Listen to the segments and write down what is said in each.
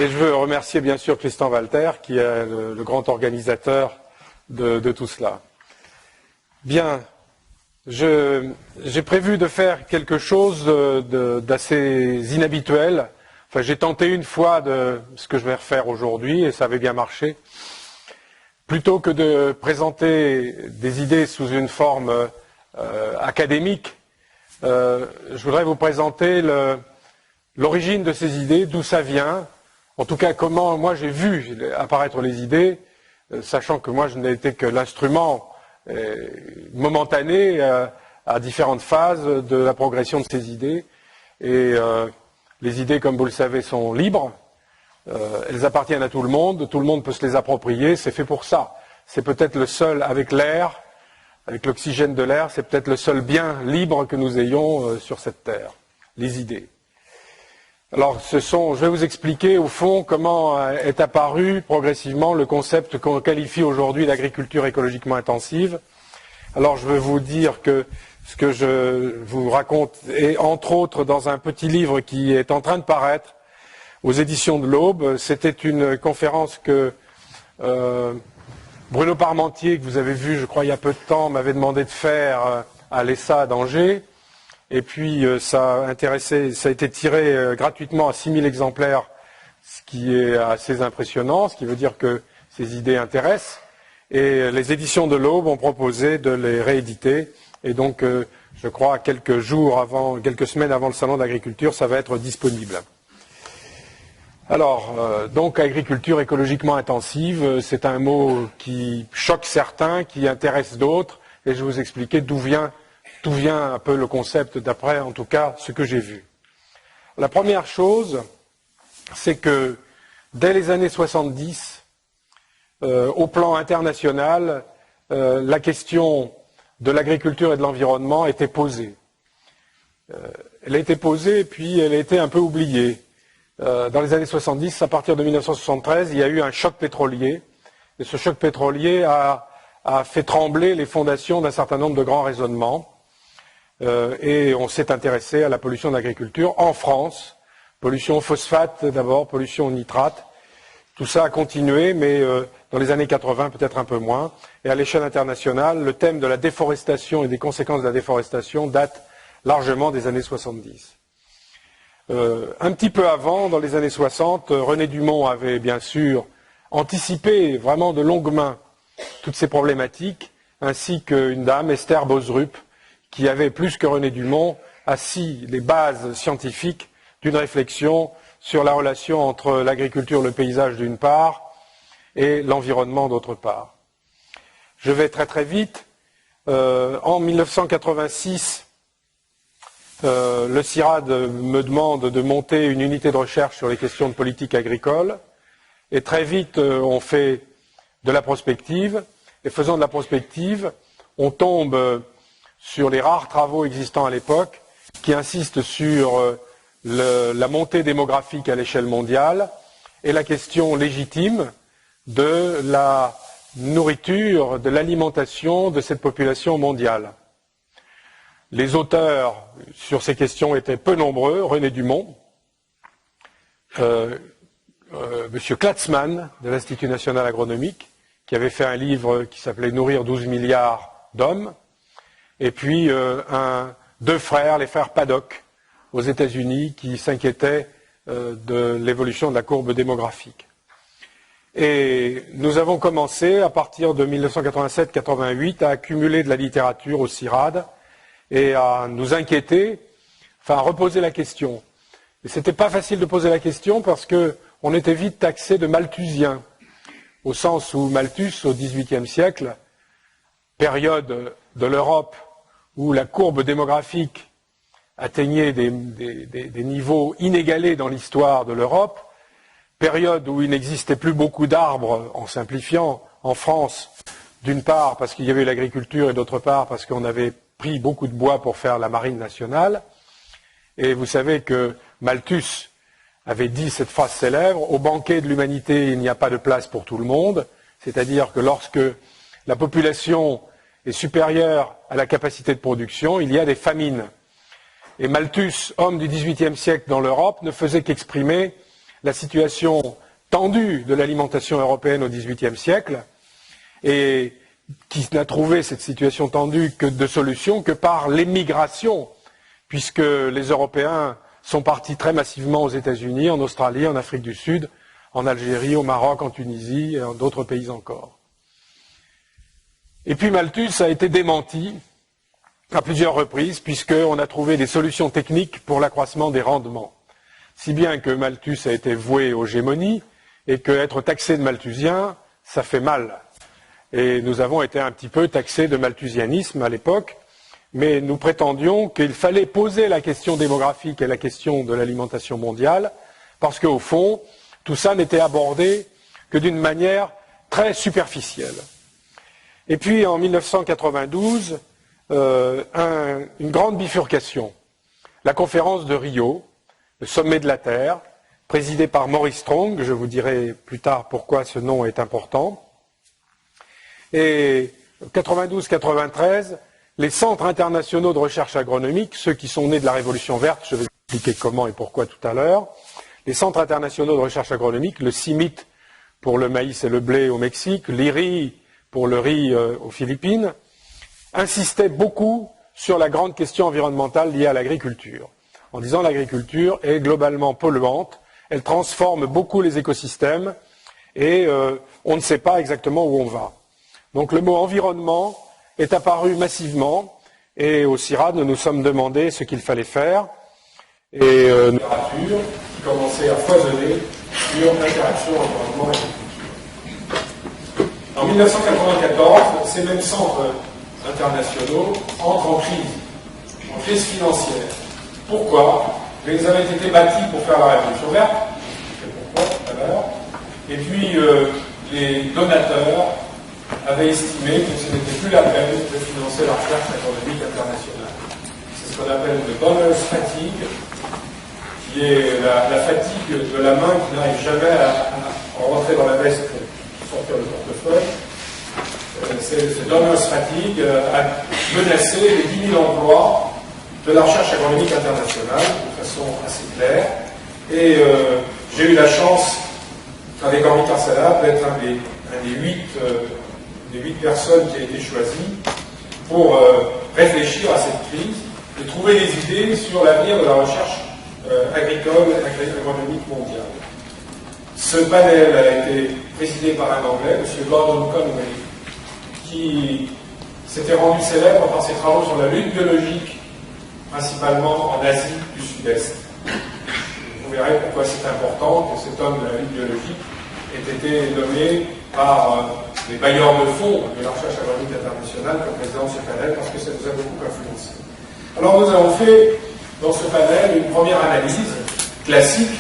Et je veux remercier bien sûr Tristan Walter, qui est le grand organisateur de tout cela. Bien, j'ai prévu de faire quelque chose d'assez inhabituel. Enfin, j'ai tenté une fois de ce que je vais refaire aujourd'hui, et ça avait bien marché. Plutôt que de présenter des idées sous une forme académique, je voudrais vous présenter l'origine de ces idées, d'où ça vient, en tout cas comment moi j'ai vu apparaître les idées, sachant que moi je n'ai été que l'instrument momentané à différentes phases de la progression de ces idées. Et les idées, comme vous le savez, sont libres, elles appartiennent à tout le monde peut se les approprier, c'est fait pour ça. C'est peut-être le seul, avec l'air, avec l'oxygène de l'air, c'est peut-être le seul bien libre que nous ayons sur cette terre, les idées. Alors, je vais vous expliquer au fond comment est apparu progressivement le concept qu'on qualifie aujourd'hui d'agriculture écologiquement intensive. Alors, je vais vous dire que ce que je vous raconte est entre autres dans un petit livre qui est en train de paraître aux éditions de l'Aube. C'était une conférence que Bruno Parmentier, que vous avez vu, je crois, il y a peu de temps, m'avait demandé de faire à l'ESA d'Angers. Et puis, ça a été tiré gratuitement à 6000 exemplaires, ce qui est assez impressionnant, ce qui veut dire que ces idées intéressent. Et les éditions de l'Aube ont proposé de les rééditer. Et donc, je crois, quelques semaines avant le Salon de l'agriculture, ça va être disponible. Alors, donc, agriculture écologiquement intensive, c'est un mot qui choque certains, qui intéresse d'autres. Et je vais vous expliquer d'où vient un peu le concept, d'après en tout cas ce que j'ai vu. La première chose, c'est que dès les années 70, au plan international, la question de l'agriculture et de l'environnement était posée. Elle a été posée, puis elle a été un peu oubliée. Dans les années 70, à partir de 1973, il y a eu un choc pétrolier, et ce choc pétrolier a fait trembler les fondations d'un certain nombre de grands raisonnements. Et on s'est intéressé à la pollution de l'agriculture en France, pollution au phosphate d'abord, pollution au nitrate. Tout ça a continué, mais dans les années 80, peut-être un peu moins. Et à l'échelle internationale, le thème de la déforestation et des conséquences de la déforestation date largement des années 70. Un petit peu avant, dans les années 60, René Dumont avait bien sûr anticipé vraiment de longue main toutes ces problématiques, ainsi qu'une dame, Esther Boserup, qui avait, plus que René Dumont, assis les bases scientifiques d'une réflexion sur la relation entre l'agriculture, le paysage d'une part, et l'environnement d'autre part. Je vais très très vite. En 1986, le CIRAD me demande de monter une unité de recherche sur les questions de politique agricole, et très vite on fait de la prospective, et faisant de la prospective, on tombe sur les rares travaux existants à l'époque qui insistent sur la montée démographique à l'échelle mondiale et la question légitime de la nourriture, de l'alimentation de cette population mondiale. Les auteurs sur ces questions étaient peu nombreux, René Dumont, M. Klatzmann de l'Institut national agronomique, qui avait fait un livre qui s'appelait « Nourrir 12 milliards d'hommes », et puis deux frères, les frères Paddock, aux États-Unis, qui s'inquiétaient de l'évolution de la courbe démographique. Et nous avons commencé, à partir de 1987-88, à accumuler de la littérature au CIRAD et à nous inquiéter, enfin à reposer la question. Et c'était pas facile de poser la question parce qu'on était vite taxé de malthusiens, au sens où Malthus, au XVIIIe siècle, période de l'Europe où la courbe démographique atteignait des niveaux inégalés dans l'histoire de l'Europe, période où il n'existait plus beaucoup d'arbres, en simplifiant, en France, d'une part parce qu'il y avait eu l'agriculture et d'autre part parce qu'on avait pris beaucoup de bois pour faire la marine nationale. Et vous savez que Malthus avait dit cette phrase célèbre, au banquet de l'humanité, il n'y a pas de place pour tout le monde, c'est-à-dire que lorsque la population est supérieure à la capacité de production, il y a des famines. Et Malthus, homme du XVIIIe siècle dans l'Europe, ne faisait qu'exprimer la situation tendue de l'alimentation européenne au XVIIIe siècle, et qui n'a trouvé cette situation tendue que de solution que par l'émigration, puisque les Européens sont partis très massivement aux États-Unis, en Australie, en Afrique du Sud, en Algérie, au Maroc, en Tunisie et en d'autres pays encore. Et puis Malthus a été démenti à plusieurs reprises, puisqu'on a trouvé des solutions techniques pour l'accroissement des rendements. Si bien que Malthus a été voué aux gémonies, et qu'être taxé de malthusien, ça fait mal. Et nous avons été un petit peu taxés de malthusianisme à l'époque, mais nous prétendions qu'il fallait poser la question démographique et la question de l'alimentation mondiale, parce qu'au fond, tout ça n'était abordé que d'une manière très superficielle. Et puis en 1992, une grande bifurcation. La conférence de Rio, le sommet de la Terre, présidé par Maurice Strong, je vous dirai plus tard pourquoi ce nom est important. Et 92-93, les centres internationaux de recherche agronomique, ceux qui sont nés de la Révolution verte, je vais expliquer comment et pourquoi tout à l'heure, les centres internationaux de recherche agronomique, le CIMIT pour le maïs et le blé au Mexique, l'IRI pour le riz aux Philippines, insistaient beaucoup sur la grande question environnementale liée à l'agriculture, en disant l'agriculture est globalement polluante, elle transforme beaucoup les écosystèmes et on ne sait pas exactement où on va. Donc le mot environnement est apparu massivement et au CIRAD nous nous sommes demandé ce qu'il fallait faire et une littérature qui commençait à foisonner sur l'interaction environnement-agriculture. En 1994, ces mêmes centres internationaux entrent en crise financière. Pourquoi? Ils avaient été bâtis pour faire la révolution verte, c'est pourquoi tout à l'heure, et puis les donateurs avaient estimé que ce n'était plus la peine de financer la recherche agronomique internationale. C'est ce qu'on appelle le donors fatigue, qui est la fatigue de la main qui n'arrive jamais à rentrer dans la veste pour sortir le portefeuille. Ce donors fatigue a menacé les 10 000 emplois de la recherche agronomique internationale de façon assez claire. Et j'ai eu la chance, avec Henri Carsala, d'être un des 8 personnes qui a été choisies pour réfléchir à cette crise et trouver des idées sur l'avenir de la recherche agricole et agronomique mondiale. Ce panel a été présidé par un Anglais, M. Gordon Conway, qui s'était rendu célèbre par ses travaux sur la lutte biologique, principalement en Asie du Sud-Est. Vous verrez pourquoi c'est important que cet homme de la lutte biologique ait été nommé par les bailleurs de fonds de la recherche agronomique internationale comme président de ce panel, parce que ça nous a beaucoup influencé. Alors nous avons fait dans ce panel une première analyse classique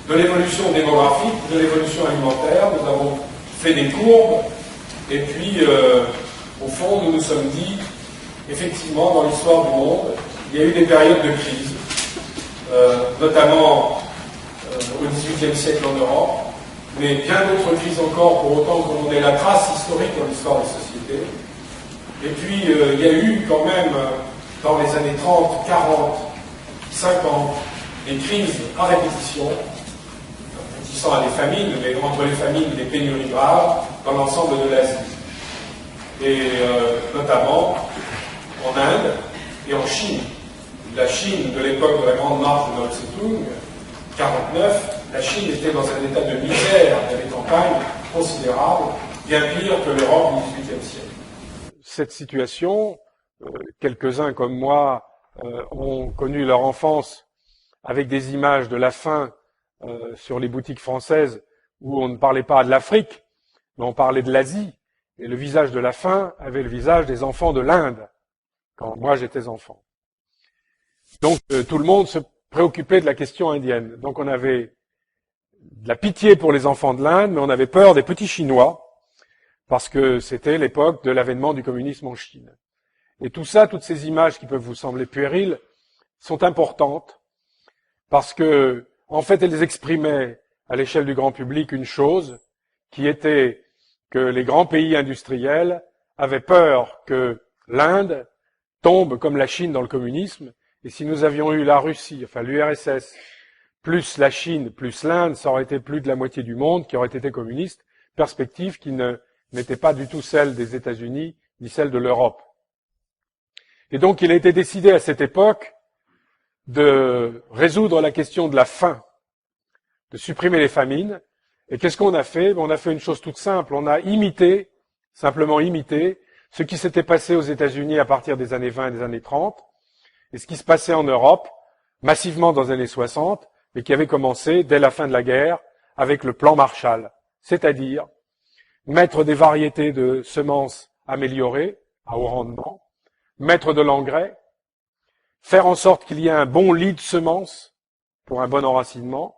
de l'évolution démographique, de l'évolution alimentaire. Nous avons fait des courbes, et puis au fond nous nous sommes dit, effectivement dans l'histoire du monde, il y a eu des périodes de crise, notamment au XVIIIe siècle en Europe, mais bien d'autres crises encore, pour autant qu'on ait la trace historique dans l'histoire des sociétés. Et puis, il y a eu quand même, dans les années 30, 40, 50, des crises à répétition, aboutissant à des famines, mais entre les famines, des pénuries graves dans l'ensemble de l'Asie. Et notamment en Inde et en Chine. La Chine de l'époque de la Grande Marche de Mao Tse-tung, 49, la Chine était dans un état de misère, il y avait des campagnes considérables, bien pire que l'Europe du XVIIIe siècle. Cette situation, quelques-uns comme moi ont connu leur enfance avec des images de la faim sur les boutiques françaises où on ne parlait pas de l'Afrique, mais on parlait de l'Asie, et le visage de la faim avait le visage des enfants de l'Inde, quand moi j'étais enfant. Donc tout le monde se préoccupait de la question indienne. Donc on avait de la pitié pour les enfants de l'Inde, mais on avait peur des petits Chinois, parce que c'était l'époque de l'avènement du communisme en Chine. Et tout ça, toutes ces images qui peuvent vous sembler puériles, sont importantes, parce que, en fait, elles exprimaient à l'échelle du grand public une chose, qui était que les grands pays industriels avaient peur que l'Inde tombe comme la Chine dans le communisme, et si nous avions eu la Russie, enfin l'URSS, plus la Chine, plus l'Inde, ça aurait été plus de la moitié du monde qui aurait été communiste, perspective qui n'était pas du tout celle des États-Unis ni celle de l'Europe. Et donc il a été décidé à cette époque de résoudre la question de la faim, de supprimer les famines. Et qu'est-ce qu'on a fait? On a fait une chose toute simple, on a simplement imité, ce qui s'était passé aux États-Unis à partir des années 20 et des années 30, et ce qui se passait en Europe, massivement dans les années 60, mais qui avait commencé dès la fin de la guerre avec le plan Marshall, c'est-à-dire mettre des variétés de semences améliorées, à haut rendement, mettre de l'engrais, faire en sorte qu'il y ait un bon lit de semences pour un bon enracinement.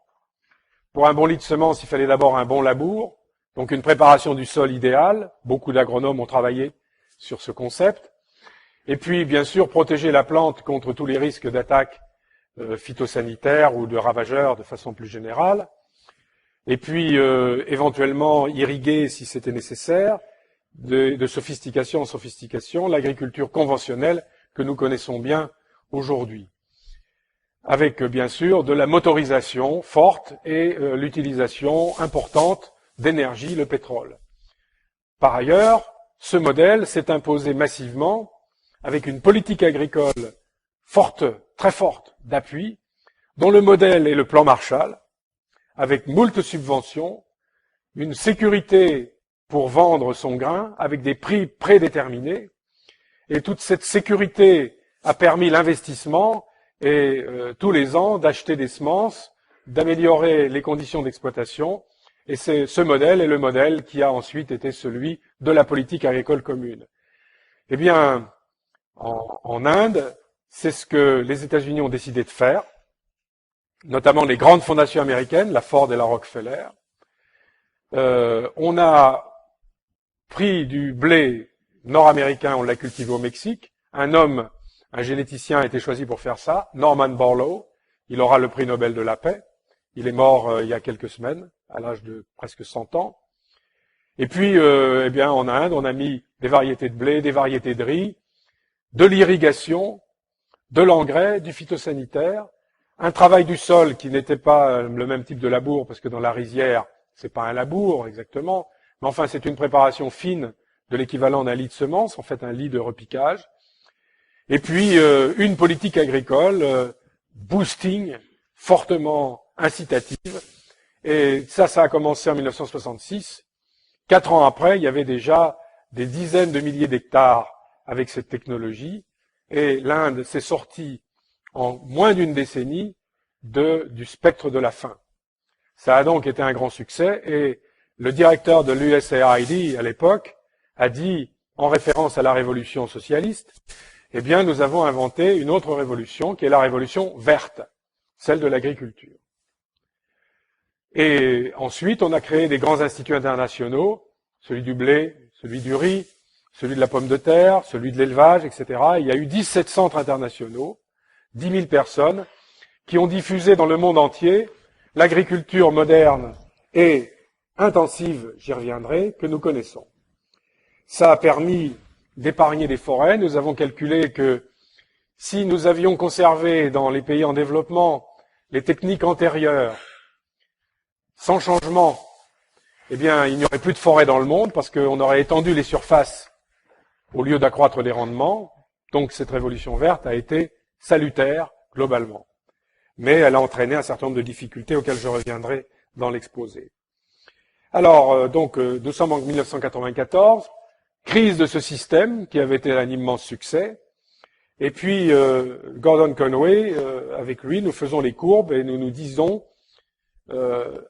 Pour un bon lit de semences, il fallait d'abord un bon labour, donc une préparation du sol idéale. Beaucoup d'agronomes ont travaillé sur ce concept. Et puis, bien sûr, protéger la plante contre tous les risques d'attaque phytosanitaires ou de ravageurs de façon plus générale. Et puis, éventuellement, irriguer si c'était nécessaire, de sophistication en sophistication, l'agriculture conventionnelle que nous connaissons bien aujourd'hui. Avec, bien sûr, de la motorisation forte et l'utilisation importante d'énergie, le pétrole. Par ailleurs, ce modèle s'est imposé massivement avec une politique agricole forte, très forte, d'appui, dont le modèle est le plan Marshall, avec moult subventions, une sécurité pour vendre son grain, avec des prix prédéterminés, et toute cette sécurité a permis l'investissement et tous les ans d'acheter des semences, d'améliorer les conditions d'exploitation, et ce modèle est le modèle qui a ensuite été celui de la politique agricole commune. Eh bien, en Inde, c'est ce que les États-Unis ont décidé de faire, notamment les grandes fondations américaines, la Ford et la Rockefeller. On a pris du blé nord-américain, on l'a cultivé au Mexique. Un généticien a été choisi pour faire ça, Norman Borlaug. Il aura le prix Nobel de la paix. Il est mort il y a quelques semaines, à l'âge de presque 100 ans. Et puis, eh bien, en Inde, on a mis des variétés de blé, des variétés de riz, de l'irrigation, de l'engrais, du phytosanitaire, un travail du sol qui n'était pas le même type de labour, parce que dans la rizière, c'est pas un labour exactement, mais enfin c'est une préparation fine de l'équivalent d'un lit de semences, en fait un lit de repiquage. Et puis une politique agricole boosting, fortement incitative. Et ça a commencé en 1966. 4 ans après, il y avait déjà des dizaines de milliers d'hectares avec cette technologie. Et l'Inde s'est sortie en moins d'une décennie du spectre de la faim. Ça a donc été un grand succès et le directeur de l'USAID à l'époque a dit, en référence à la révolution socialiste, eh bien, nous avons inventé une autre révolution qui est la révolution verte, celle de l'agriculture. Et ensuite, on a créé des grands instituts internationaux, celui du blé, celui du riz, celui de la pomme de terre, celui de l'élevage, etc. Il y a eu 17 centres internationaux, 10 000 personnes, qui ont diffusé dans le monde entier l'agriculture moderne et intensive, j'y reviendrai, que nous connaissons. Ça a permis d'épargner des forêts. Nous avons calculé que si nous avions conservé dans les pays en développement les techniques antérieures, sans changement, eh bien, il n'y aurait plus de forêts dans le monde parce qu'on aurait étendu les surfaces au lieu d'accroître les rendements. Donc cette révolution verte a été salutaire globalement. Mais elle a entraîné un certain nombre de difficultés auxquelles je reviendrai dans l'exposé. Alors, nous sommes en 1994, crise de ce système qui avait été un immense succès. Et puis, Gordon Conway, avec lui, nous faisons les courbes et nous nous disons,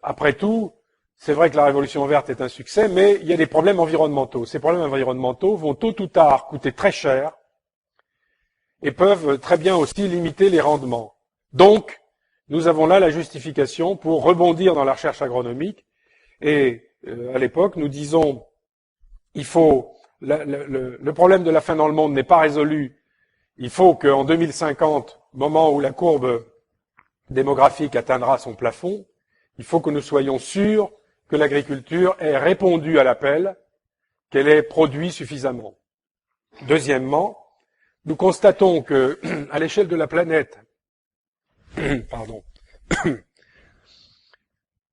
après tout, c'est vrai que la révolution verte est un succès, mais il y a des problèmes environnementaux. Ces problèmes environnementaux vont tôt ou tard coûter très cher et peuvent très bien aussi limiter les rendements. Donc, nous avons là la justification pour rebondir dans la recherche agronomique. Et à l'époque, nous disons, il faut le problème de la faim dans le monde n'est pas résolu. Il faut qu'en 2050, moment où la courbe démographique atteindra son plafond, il faut que nous soyons sûrs que l'agriculture ait répondu à l'appel, qu'elle ait produit suffisamment. Deuxièmement, nous constatons que, à l'échelle de la planète,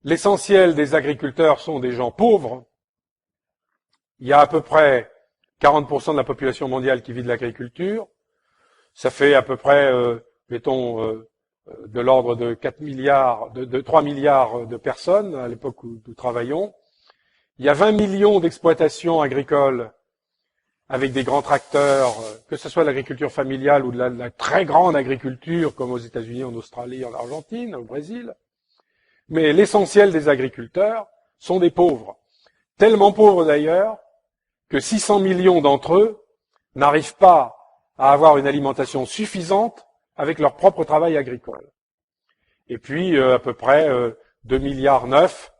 L'essentiel des agriculteurs sont des gens pauvres. Il y a à peu près 40% de la population mondiale qui vit de l'agriculture. Ça fait à peu près, mettons, de l'ordre de 4 milliards, de 3 milliards de personnes à l'époque où nous travaillons. Il y a 20 millions d'exploitations agricoles avec des grands tracteurs, que ce soit l'agriculture familiale ou de la très grande agriculture, comme aux États-Unis, en Australie, en Argentine, au Brésil. Mais l'essentiel des agriculteurs sont des pauvres. Tellement pauvres d'ailleurs que 600 millions d'entre eux n'arrivent pas à avoir une alimentation suffisante avec leur propre travail agricole. Et puis, à peu près 2 milliards 9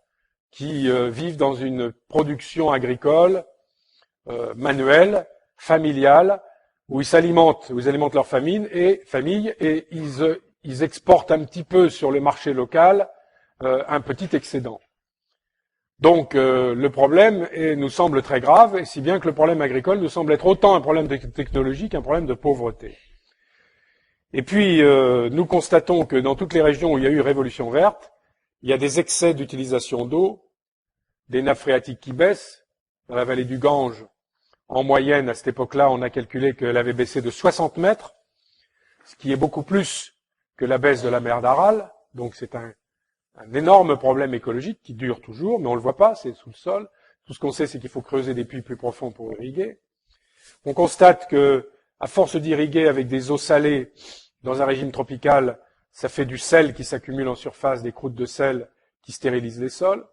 qui vivent dans une production agricole manuelle, familiale, où ils alimentent leur famille et ils exportent un petit peu sur le marché local un petit excédent. Donc le problème nous semble très grave, et si bien que le problème agricole nous semble être autant un problème de technologie qu'un problème de pauvreté. Et puis nous constatons que dans toutes les régions où il y a eu révolution verte, il y a des excès d'utilisation d'eau, des nappes phréatiques qui baissent. Dans la vallée du Gange, en moyenne, à cette époque-là, on a calculé qu'elle avait baissé de 60 mètres, ce qui est beaucoup plus que la baisse de la mer d'Aral. Donc c'est un énorme problème écologique qui dure toujours, mais on ne le voit pas, c'est sous le sol. Tout ce qu'on sait, c'est qu'il faut creuser des puits plus profonds pour irriguer. On constate que, à force d'irriguer avec des eaux salées dans un régime tropical, ça fait du sel qui s'accumule en surface, des croûtes de sel qui stérilisent les sols.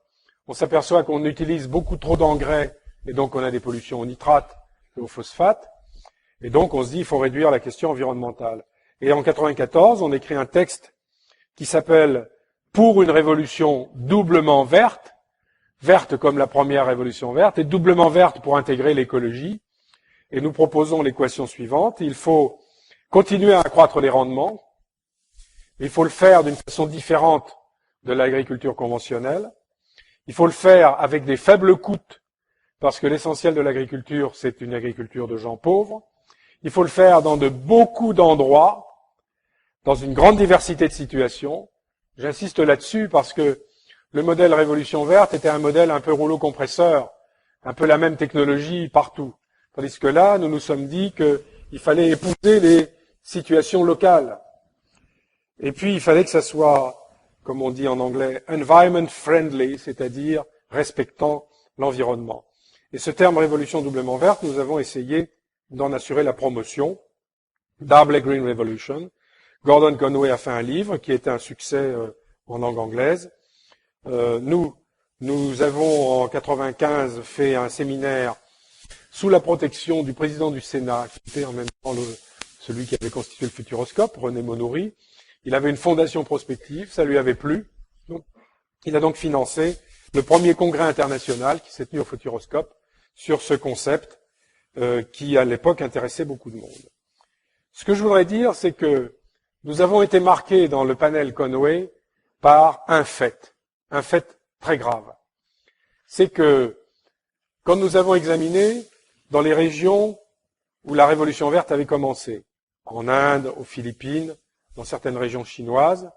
On s'aperçoit qu'on utilise beaucoup trop d'engrais, et donc on a des pollutions aux nitrates et aux phosphates. Et donc on se dit qu'il faut réduire la question environnementale. Et en 1994, on écrit un texte qui s'appelle « Pour une révolution doublement verte », verte comme la première révolution verte, et doublement verte pour intégrer l'écologie. Et nous proposons l'équation suivante. Il faut continuer à accroître les rendements. Il faut le faire d'une façon différente de l'agriculture conventionnelle. Il faut le faire avec des faibles coûts, parce que l'essentiel de l'agriculture, c'est une agriculture de gens pauvres. Il faut le faire dans beaucoup d'endroits, dans une grande diversité de situations. J'insiste là-dessus parce que le modèle Révolution verte était un modèle un peu rouleau compresseur, un peu la même technologie partout. Tandis que là, nous nous sommes dit qu'il fallait épouser les situations locales. Et puis, il fallait que ça soit, comme on dit en anglais, environment friendly, c'est-à-dire respectant l'environnement. Et ce terme révolution doublement verte, nous avons essayé d'en assurer la promotion. Darbley Green Revolution. Gordon Conway a fait un livre qui était un succès en langue anglaise. Nous avons en 1995 fait un séminaire sous la protection du président du Sénat, qui était en même temps celui qui avait constitué le Futuroscope, René Monoury. Il avait une fondation prospective, ça lui avait plu. Donc, il a donc financé le premier congrès international qui s'est tenu au Futuroscope sur ce concept qui, à l'époque, intéressait beaucoup de monde. Ce que je voudrais dire, c'est que nous avons été marqués dans le panel Conway par un fait très grave. C'est que quand nous avons examiné dans les régions où la révolution verte avait commencé, en Inde, aux Philippines, dans certaines régions chinoises,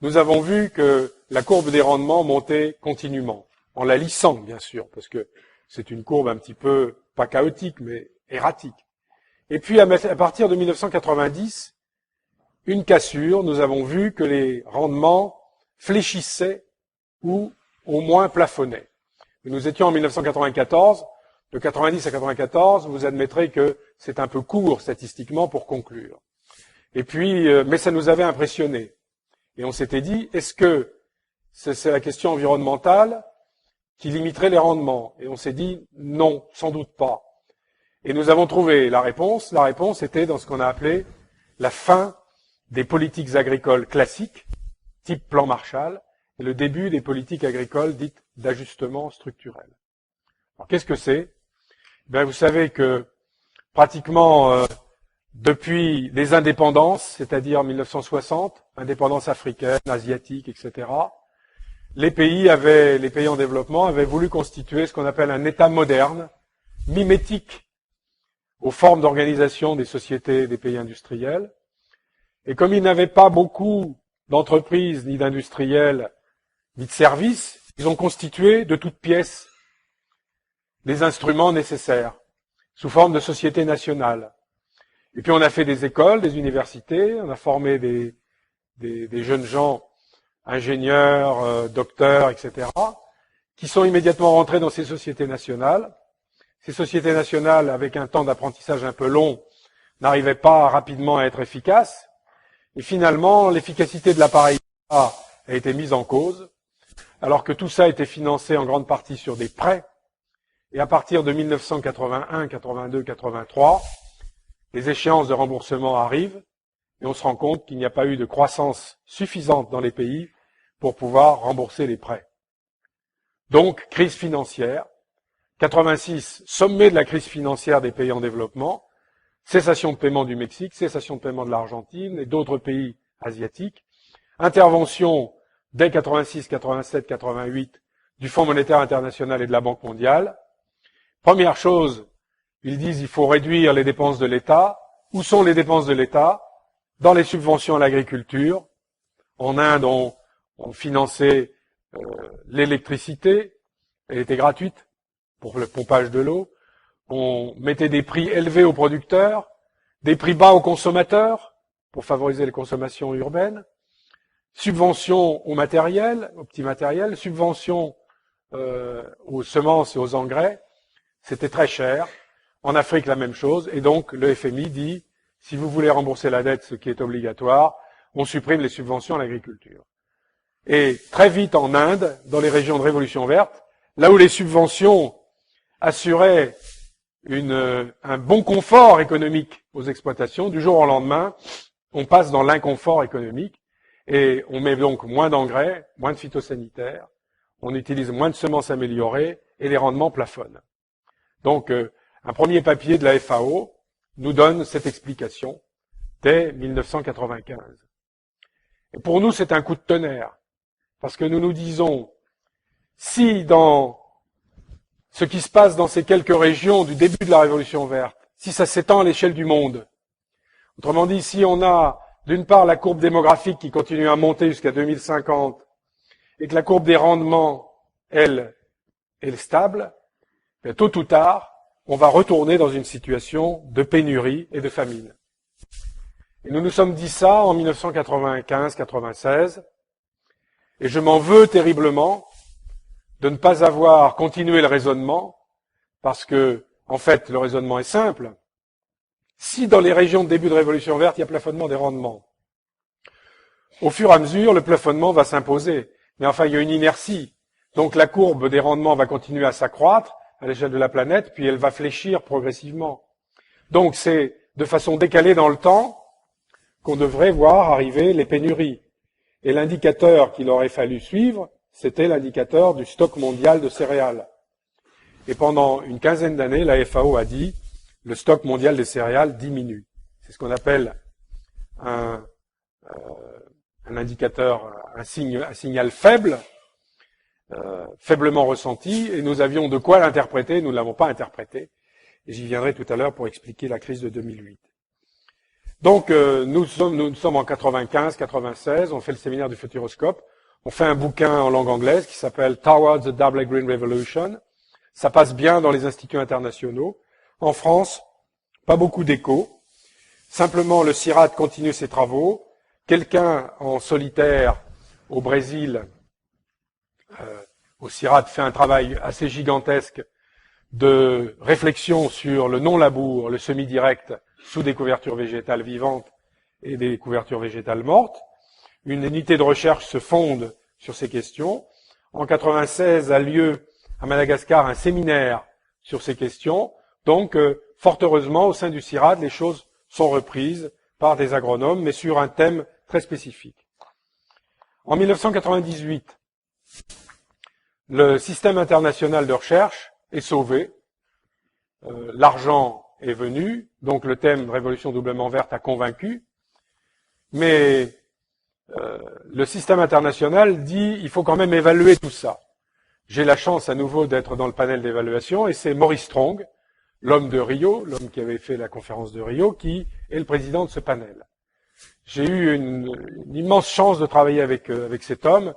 nous avons vu que la courbe des rendements montait continuellement, en la lissant, bien sûr, parce que c'est une courbe un petit peu, pas chaotique, mais erratique. Et puis, à partir de 1990, une cassure, nous avons vu que les rendements fléchissaient ou au moins plafonnaient. Nous étions en 1994, de 90 à 94, vous admettrez que c'est un peu court statistiquement pour conclure. Et puis, mais ça nous avait impressionnés. Et on s'était dit, est-ce que c'est la question environnementale qui limiterait les rendements? Et on s'est dit, non, sans doute pas. Et nous avons trouvé la réponse. La réponse était dans ce qu'on a appelé la fin des politiques agricoles classiques, type plan Marshall, et le début des politiques agricoles dites d'ajustement structurel. Alors qu'est-ce que c'est? Ben, vous savez que pratiquement depuis les indépendances, c'est-à-dire 1960, indépendance africaine, asiatique, etc., les pays en développement avaient voulu constituer ce qu'on appelle un État moderne, mimétique aux formes d'organisation des sociétés des pays industriels. Et comme ils n'avaient pas beaucoup d'entreprises ni d'industriels mis de service, ils ont constitué de toutes pièces les instruments nécessaires, sous forme de sociétés nationales. Et puis on a fait des écoles, des universités, on a formé des jeunes gens, ingénieurs, docteurs, etc., qui sont immédiatement rentrés dans ces sociétés nationales. Ces sociétés nationales, avec un temps d'apprentissage un peu long, n'arrivaient pas rapidement à être efficaces. Et finalement, l'efficacité de l'appareil a été mise en cause, alors que tout ça a été financé en grande partie sur des prêts. Et à partir de 1981, 82, 83, les échéances de remboursement arrivent et on se rend compte qu'il n'y a pas eu de croissance suffisante dans les pays pour pouvoir rembourser les prêts. Donc, crise financière. 86, sommet de la crise financière des pays en développement, cessation de paiement du Mexique, cessation de paiement de l'Argentine et d'autres pays asiatiques, intervention dès 86, 87, 88 du Fonds monétaire international et de la Banque mondiale. Première chose, ils disent qu'il faut réduire les dépenses de l'État. Où sont les dépenses de l'État? Dans les subventions à l'agriculture. En Inde, on finançait l'électricité, elle était gratuite pour le pompage de l'eau. On mettait des prix élevés aux producteurs, des prix bas aux consommateurs pour favoriser les consommations urbaines. Subventions au matériel, au petit matériel, subventions aux semences et aux engrais. C'était très cher. En Afrique, la même chose. Et donc, le FMI dit, si vous voulez rembourser la dette, ce qui est obligatoire, on supprime les subventions à l'agriculture. Et très vite en Inde, dans les régions de révolution verte, là où les subventions assuraient un bon confort économique aux exploitations, du jour au lendemain, on passe dans l'inconfort économique et on met donc moins d'engrais, moins de phytosanitaires, on utilise moins de semences améliorées et les rendements plafonnent. Donc, un premier papier de la FAO nous donne cette explication dès 1995. Et pour nous, c'est un coup de tonnerre, parce que nous nous disons, si dans ce qui se passe dans ces quelques régions du début de la Révolution verte, si ça s'étend à l'échelle du monde, autrement dit, si on a d'une part la courbe démographique qui continue à monter jusqu'à 2050, et que la courbe des rendements, elle, est stable, bien, tôt ou tard, on va retourner dans une situation de pénurie et de famine. Et nous nous sommes dit ça en 1995-96, et je m'en veux terriblement de ne pas avoir continué le raisonnement, parce que, en fait, le raisonnement est simple. Si dans les régions de début de Révolution verte, il y a plafonnement des rendements, au fur et à mesure, le plafonnement va s'imposer. Mais enfin, il y a une inertie. Donc la courbe des rendements va continuer à s'accroître à l'échelle de la planète, puis elle va fléchir progressivement. Donc c'est de façon décalée dans le temps qu'on devrait voir arriver les pénuries. Et l'indicateur qu'il aurait fallu suivre, c'était l'indicateur du stock mondial de céréales. Et pendant une quinzaine d'années, la FAO a dit le stock mondial des céréales diminue. C'est ce qu'on appelle un indicateur, un signal faible, faiblement ressenti, et nous avions de quoi l'interpréter, nous ne l'avons pas interprété. Et j'y viendrai tout à l'heure pour expliquer la crise de 2008. Donc nous sommes en 95-96, on fait le séminaire du Futuroscope, on fait un bouquin en langue anglaise qui s'appelle Towards the Double Green Revolution. Ça passe bien dans les instituts internationaux. En France, pas beaucoup d'écho. Simplement, le CIRAD continue ses travaux. Quelqu'un en solitaire au Brésil, au CIRAD, fait un travail assez gigantesque de réflexion sur le non-labour, le semi-direct, sous des couvertures végétales vivantes et des couvertures végétales mortes. Une unité de recherche se fonde sur ces questions. En 96 a lieu à Madagascar un séminaire sur ces questions. Donc, fort heureusement, au sein du CIRAD, les choses sont reprises par des agronomes, mais sur un thème très spécifique. En 1998, le système international de recherche est sauvé. L'argent est venu, donc le thème Révolution doublement verte a convaincu, mais le système international dit il faut quand même évaluer tout ça. J'ai la chance à nouveau d'être dans le panel d'évaluation et c'est Maurice Strong, l'homme de Rio, l'homme qui avait fait la conférence de Rio, qui est le président de ce panel. J'ai eu une immense chance de travailler avec cet homme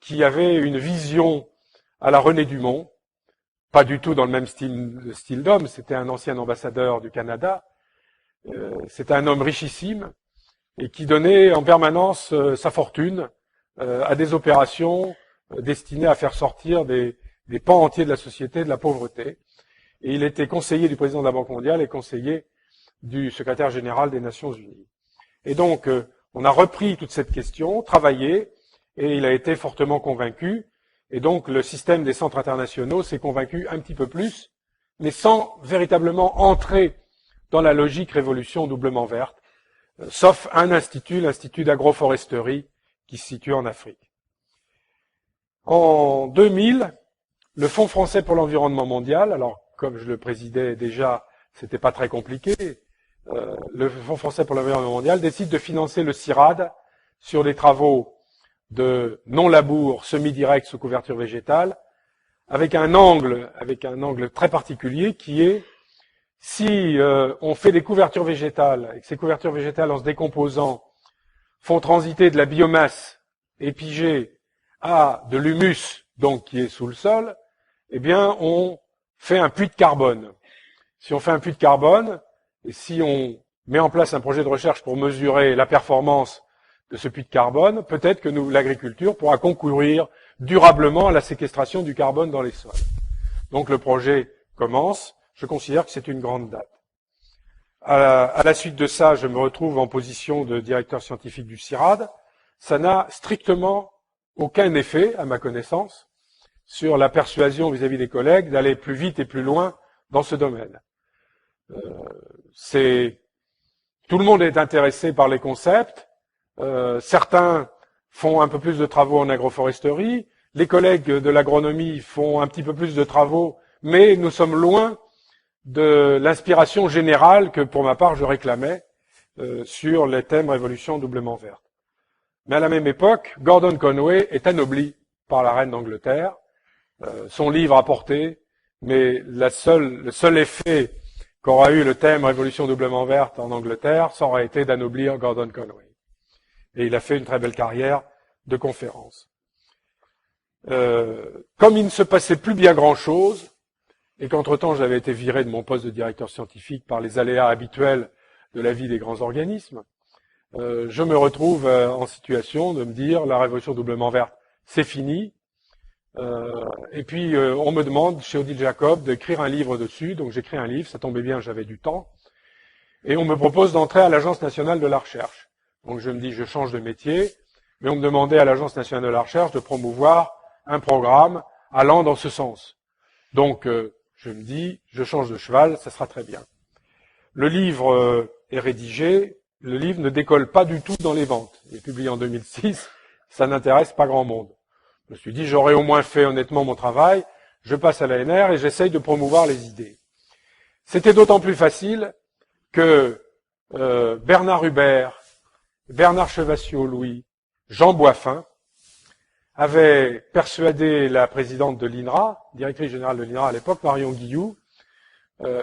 qui avait une vision à la René Dumont, pas du tout dans le même style d'homme, c'était un ancien ambassadeur du Canada, c'était un homme richissime et qui donnait en permanence sa fortune à des opérations destinées à faire sortir des pans entiers de la société de la pauvreté. Et il était conseiller du président de la Banque mondiale et conseiller du secrétaire général des Nations Unies. Et donc, on a repris toute cette question, travaillé, et il a été fortement convaincu. Et donc, le système des centres internationaux s'est convaincu un petit peu plus, mais sans véritablement entrer dans la logique révolution doublement verte, sauf un institut, l'Institut d'agroforesterie, qui se situe en Afrique. En 2000, le Fonds français pour l'environnement mondial, alors comme je le présidais déjà, c'était pas très compliqué, le Fonds français pour l'environnement mondial décide de financer le CIRAD sur des travaux de non-labour semi-direct sous couverture végétale, avec un angle très particulier qui est si on fait des couvertures végétales, et que ces couvertures végétales en se décomposant font transiter de la biomasse épigée à de l'humus, donc qui est sous le sol, eh bien on fait un puits de carbone. Si on fait un puits de carbone, et si on met en place un projet de recherche pour mesurer la performance de ce puits de carbone, peut-être que l'agriculture pourra concourir durablement à la séquestration du carbone dans les sols. Donc le projet commence, je considère que c'est une grande date. À la suite de ça, je me retrouve en position de directeur scientifique du CIRAD. Ça n'a strictement aucun effet, à ma connaissance, sur la persuasion vis-à-vis des collègues d'aller plus vite et plus loin dans ce domaine. Tout le monde est intéressé par les concepts. Certains font un peu plus de travaux en agroforesterie. Les collègues de l'agronomie font un petit peu plus de travaux, mais nous sommes loin de l'inspiration générale que, pour ma part, je réclamais sur les thèmes révolution doublement verte. Mais à la même époque, Gordon Conway est anobli par la reine d'Angleterre. Son livre a porté, mais le seul effet qu'aura eu le thème révolution doublement verte en Angleterre, ça aurait été d'anoblir Gordon Conway. Et il a fait une très belle carrière de conférence. Comme il ne se passait plus bien grand-chose, et qu'entre-temps j'avais été viré de mon poste de directeur scientifique par les aléas habituels de la vie des grands organismes, je me retrouve en situation de me dire la révolution doublement verte, c'est fini. Et puis on me demande chez Odile Jacob d'écrire un livre dessus, donc j'écris un livre, ça tombait bien, j'avais du temps, et on me propose d'entrer à l'Agence nationale de la recherche. Donc je me dis je change de métier, mais on me demandait à l'Agence nationale de la recherche de promouvoir un programme allant dans ce sens. Donc je me dis je change de cheval, ça sera très bien. Le livre est rédigé, le livre ne décolle pas du tout dans les ventes. Il est publié en 2006, ça n'intéresse pas grand monde. Je me suis dit, j'aurais au moins fait honnêtement mon travail, je passe à l'ANR et j'essaye de promouvoir les idées. C'était d'autant plus facile que Bernard Hubert, Bernard Chevassiot-Louis, Jean Boiffin avaient persuadé la présidente de l'INRA, directrice générale de l'INRA à l'époque, Marion Guilloux,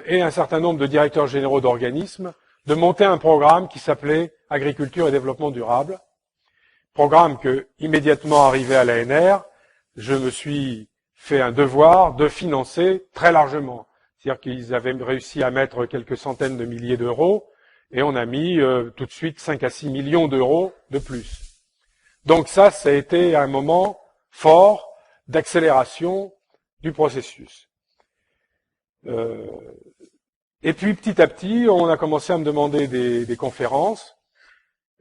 et un certain nombre de directeurs généraux d'organismes, de monter un programme qui s'appelait Agriculture et Développement Durable. Programme que, immédiatement arrivé à l'ANR, je me suis fait un devoir de financer très largement. C'est-à-dire qu'ils avaient réussi à mettre quelques centaines de milliers d'euros, et on a mis tout de suite 5 à 6 millions d'euros de plus. Donc ça a été un moment fort d'accélération du processus. Et puis petit à petit, on a commencé à me demander des conférences,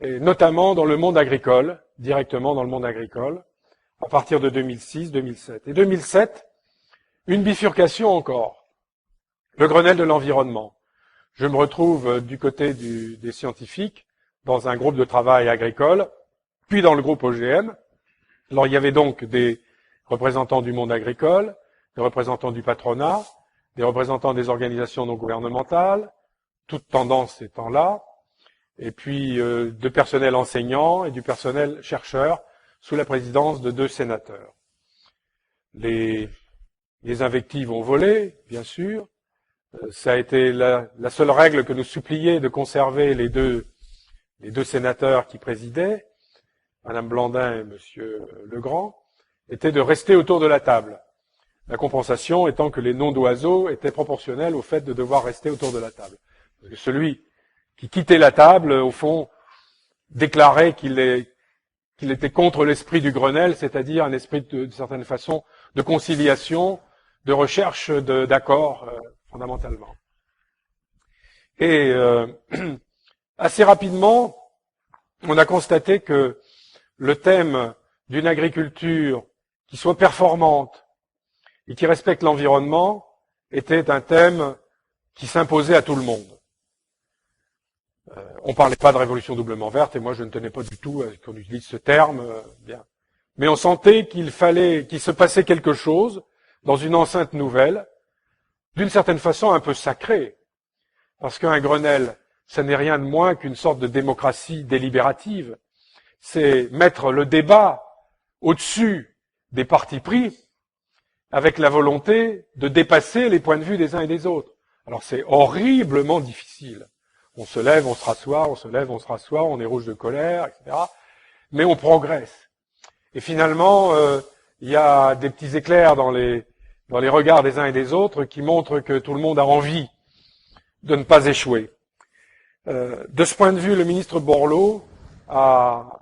et notamment dans le monde agricole, directement dans le monde agricole, à partir de 2006-2007. Et 2007, une bifurcation encore, le Grenelle de l'environnement. Je me retrouve du côté des scientifiques, dans un groupe de travail agricole, puis dans le groupe OGM. Alors il y avait donc des représentants du monde agricole, des représentants du patronat, des représentants des organisations non gouvernementales, toute tendance étant là, et puis de personnel enseignant et du personnel chercheur sous la présidence de 2 sénateurs. Les invectives ont volé, bien sûr. Ça a été la seule règle que nous suppliait de conserver les deux sénateurs qui présidaient, Madame Blandin et Monsieur Legrand. était de rester autour de la table. La compensation étant que les noms d'oiseaux étaient proportionnels au fait de devoir rester autour de la table. Parce que celui qui quittait la table, au fond, déclarait qu'il était contre l'esprit du Grenelle, c'est-à-dire un esprit de certaine façon de conciliation, de recherche d'accord, fondamentalement. Et assez rapidement, on a constaté que le thème d'une agriculture qui soit performante et qui respecte l'environnement était un thème qui s'imposait à tout le monde. On parlait pas de révolution doublement verte, et moi je ne tenais pas du tout à ce qu'on utilise ce terme, bien. Mais on sentait qu'il se passait quelque chose dans une enceinte nouvelle, d'une certaine façon un peu sacrée, parce qu'un Grenelle, ça n'est rien de moins qu'une sorte de démocratie délibérative. C'est mettre le débat au-dessus des partis pris, avec la volonté de dépasser les points de vue des uns et des autres. Alors c'est horriblement difficile. On se lève, on se rassoit, on se lève, on se rassoit, on est rouge de colère, etc. Mais on progresse. Et finalement, il y a des petits éclairs dans les regards des uns et des autres qui montrent que tout le monde a envie de ne pas échouer. De ce point de vue, le ministre Borloo a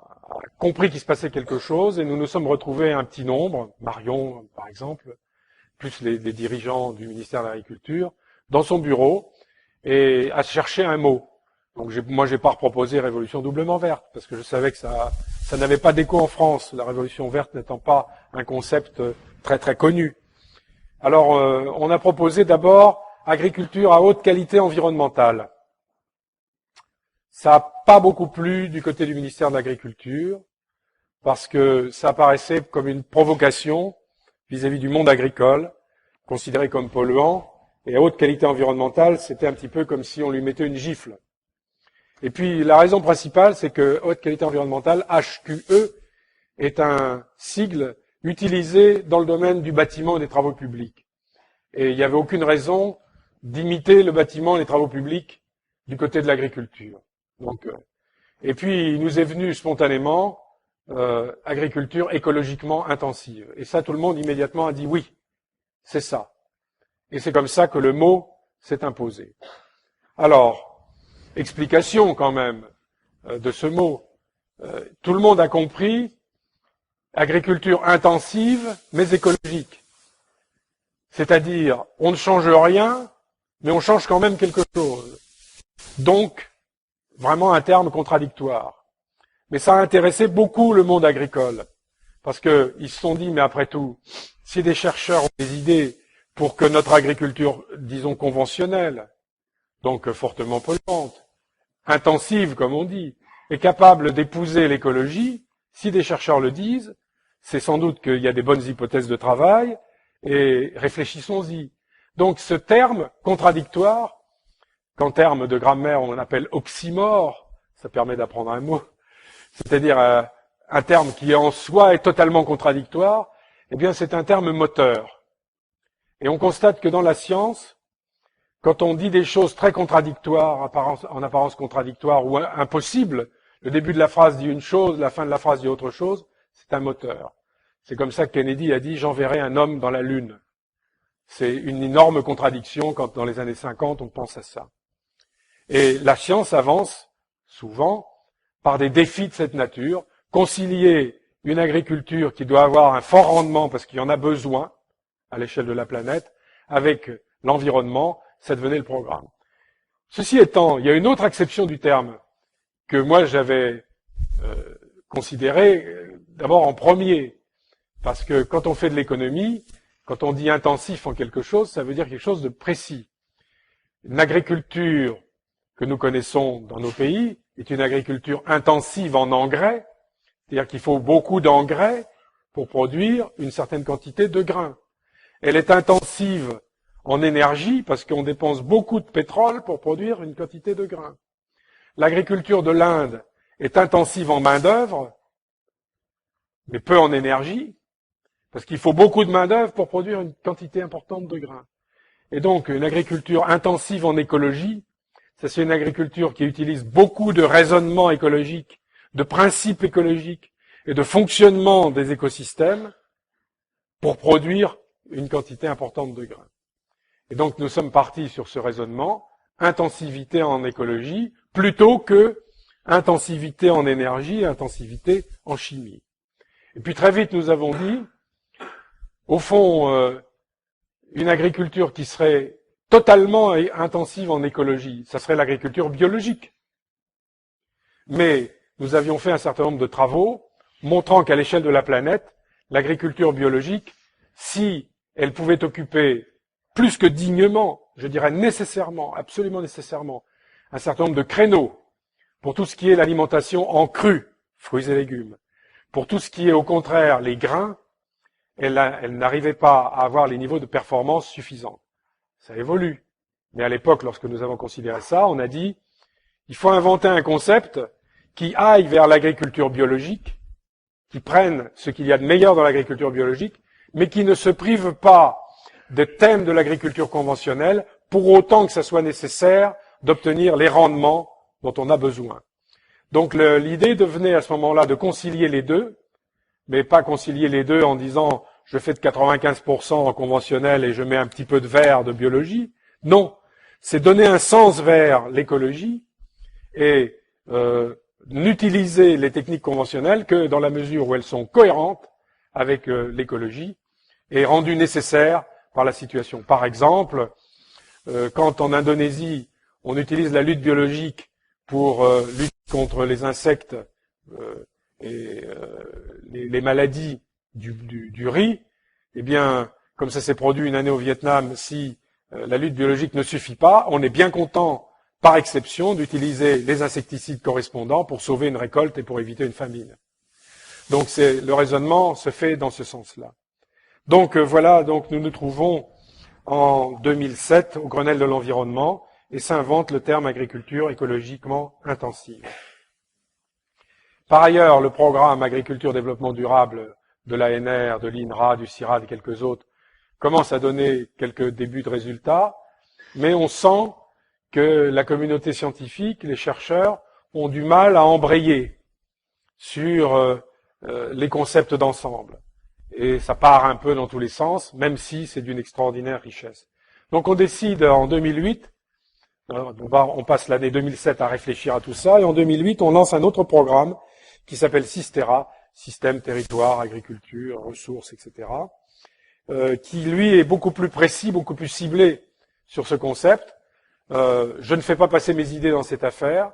compris qu'il se passait quelque chose et nous nous sommes retrouvés un petit nombre, Marion par exemple, plus les dirigeants du ministère de l'Agriculture, dans son bureau et à chercher un mot. Donc moi j'ai pas proposé révolution doublement verte parce que je savais que ça n'avait pas d'écho en France, la révolution verte n'étant pas un concept très très connu. Alors on a proposé d'abord agriculture à haute qualité environnementale. Ça n'a pas beaucoup plu du côté du ministère de l'Agriculture parce que ça apparaissait comme une provocation vis-à-vis du monde agricole, considéré comme polluant. Et à haute qualité environnementale, c'était un petit peu comme si on lui mettait une gifle. Et puis, la raison principale, c'est que haute qualité environnementale, HQE, est un sigle utilisé dans le domaine du bâtiment et des travaux publics. Et il n'y avait aucune raison d'imiter le bâtiment et les travaux publics du côté de l'agriculture. Donc, et puis, il nous est venu spontanément agriculture écologiquement intensive. Et ça, tout le monde immédiatement a dit oui, c'est ça. Et c'est comme ça que le mot s'est imposé. Alors, explication quand même de ce mot. Tout le monde a compris agriculture intensive mais écologique. C'est-à-dire, on ne change rien, mais on change quand même quelque chose. Donc, vraiment un terme contradictoire. Mais ça a intéressé beaucoup le monde agricole. Parce qu'ils se sont dit, mais après tout, si des chercheurs ont des idées pour que notre agriculture, disons, conventionnelle, donc fortement polluante, intensive, comme on dit, est capable d'épouser l'écologie, si des chercheurs le disent, c'est sans doute qu'il y a des bonnes hypothèses de travail, et réfléchissons-y. Donc ce terme contradictoire, qu'en termes de grammaire on appelle oxymore, ça permet d'apprendre un mot, c'est-à-dire un terme qui en soi est totalement contradictoire, eh bien c'est un terme moteur. Et on constate que dans la science, quand on dit des choses très contradictoires, en apparence contradictoires ou impossibles, le début de la phrase dit une chose, la fin de la phrase dit autre chose, c'est un moteur. C'est comme ça que Kennedy a dit « j'enverrai un homme dans la Lune ». C'est une énorme contradiction quand dans les années 50 on pense à ça. Et la science avance souvent par des défis de cette nature, concilier une agriculture qui doit avoir un fort rendement parce qu'il y en a besoin à l'échelle de la planète, avec l'environnement, ça devenait le programme. Ceci étant, il y a une autre acception du terme que moi j'avais considéré d'abord en premier, parce que quand on fait de l'économie, quand on dit intensif en quelque chose, ça veut dire quelque chose de précis. Une agriculture que nous connaissons dans nos pays est une agriculture intensive en engrais, c'est-à-dire qu'il faut beaucoup d'engrais pour produire une certaine quantité de grains. Elle est intensive en énergie parce qu'on dépense beaucoup de pétrole pour produire une quantité de grains. L'agriculture de l'Inde est intensive en main-d'œuvre, mais peu en énergie, parce qu'il faut beaucoup de main-d'œuvre pour produire une quantité importante de grains. Et donc, une agriculture intensive en écologie, ça c'est une agriculture qui utilise beaucoup de raisonnement écologique, de principes écologiques et de fonctionnement des écosystèmes, pour produire une quantité importante de grains. Et donc nous sommes partis sur ce raisonnement, intensivité en écologie, plutôt que intensivité en énergie, intensivité en chimie. Et puis très vite nous avons dit, au fond, une agriculture qui serait totalement intensive en écologie, ça serait l'agriculture biologique. Mais nous avions fait un certain nombre de travaux montrant qu'à l'échelle de la planète, l'agriculture biologique, si elle pouvait occuper plus que dignement, je dirais nécessairement, absolument nécessairement, un certain nombre de créneaux pour tout ce qui est l'alimentation en cru, fruits et légumes, pour tout ce qui est au contraire les grains, elle n'arrivait pas à avoir les niveaux de performance suffisants. Ça évolue. Mais à l'époque, lorsque nous avons considéré ça, on a dit, il faut inventer un concept qui aille vers l'agriculture biologique, qui prenne ce qu'il y a de meilleur dans l'agriculture biologique, mais qui ne se prive pas des thèmes de l'agriculture conventionnelle pour autant que ça soit nécessaire d'obtenir les rendements dont on a besoin. Donc l'idée devenait à ce moment-là de concilier les deux, mais pas concilier les deux en disant je fais de 95% en conventionnel et je mets un petit peu de vert de biologie. Non, c'est donner un sens vers l'écologie et n'utiliser les techniques conventionnelles que dans la mesure où elles sont cohérentes avec l'écologie et rendues nécessaires par la situation. Par exemple, quand en Indonésie, on utilise la lutte biologique pour lutter contre les insectes et les maladies du riz, eh bien, comme ça s'est produit une année au Vietnam, si la lutte biologique ne suffit pas, on est bien content, par exception, d'utiliser les insecticides correspondants pour sauver une récolte et pour éviter une famine. Donc le raisonnement se fait dans ce sens-là. Donc voilà, donc nous nous trouvons en 2007 au Grenelle de l'environnement et s'invente le terme agriculture écologiquement intensive. Par ailleurs, le programme Agriculture Développement Durable de l'ANR, de l'INRA, du CIRAD et quelques autres commence à donner quelques débuts de résultats, mais on sent que la communauté scientifique, les chercheurs, ont du mal à embrayer sur les concepts d'ensemble. Et ça part un peu dans tous les sens, même si c'est d'une extraordinaire richesse. Donc on décide en 2008, on passe l'année 2007 à réfléchir à tout ça, et en 2008 on lance un autre programme qui s'appelle SYSTERA, Système, Territoire, Agriculture, Ressources, etc., qui lui est beaucoup plus précis, beaucoup plus ciblé sur ce concept. Je ne fais pas passer mes idées dans cette affaire.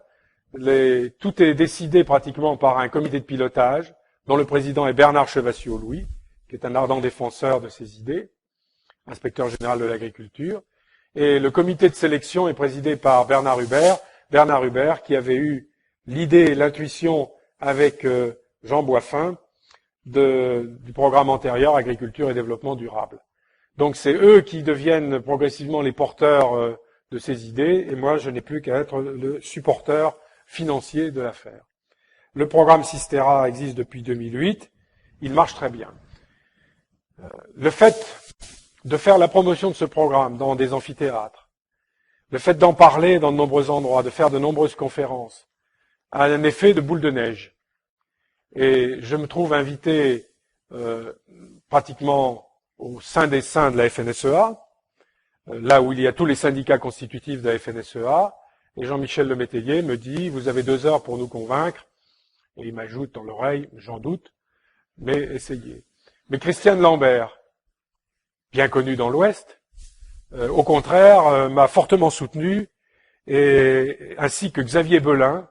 Tout est décidé pratiquement par un comité de pilotage, dont le président est Bernard Chevassiot-Louis, qui est un ardent défenseur de ces idées, inspecteur général de l'agriculture. Et le comité de sélection est présidé par Bernard Hubert qui avait eu l'idée et l'intuition avec Jean Boiffin du programme antérieur Agriculture et Développement Durable. Donc c'est eux qui deviennent progressivement les porteurs de ces idées, et moi je n'ai plus qu'à être le supporteur financier de l'affaire. Le programme SYSTERA existe depuis 2008, il marche très bien. Le fait de faire la promotion de ce programme dans des amphithéâtres, le fait d'en parler dans de nombreux endroits, de faire de nombreuses conférences, a un effet de boule de neige. Et je me trouve invité pratiquement au sein des seins de la FNSEA, là où il y a tous les syndicats constitutifs de la FNSEA, et Jean-Michel Lemétayer me dit « Vous avez 2 heures pour nous convaincre », et il m'ajoute dans l'oreille « J'en doute, mais essayez ». Mais Christiane Lambert, bien connue dans l'Ouest, au contraire, m'a fortement soutenu, et ainsi que Xavier Belin,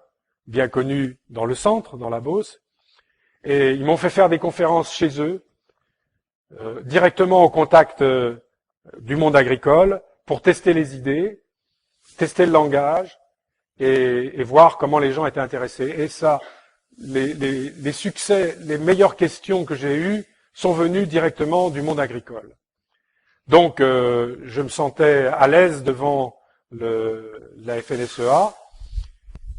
bien connu dans le centre, dans la Beauce, et ils m'ont fait faire des conférences chez eux, directement au contact du monde agricole, pour tester les idées, tester le langage, et voir comment les gens étaient intéressés. Et ça, les succès, les meilleures questions que j'ai eues sont venues directement du monde agricole. Donc, je me sentais à l'aise devant la FNSEA,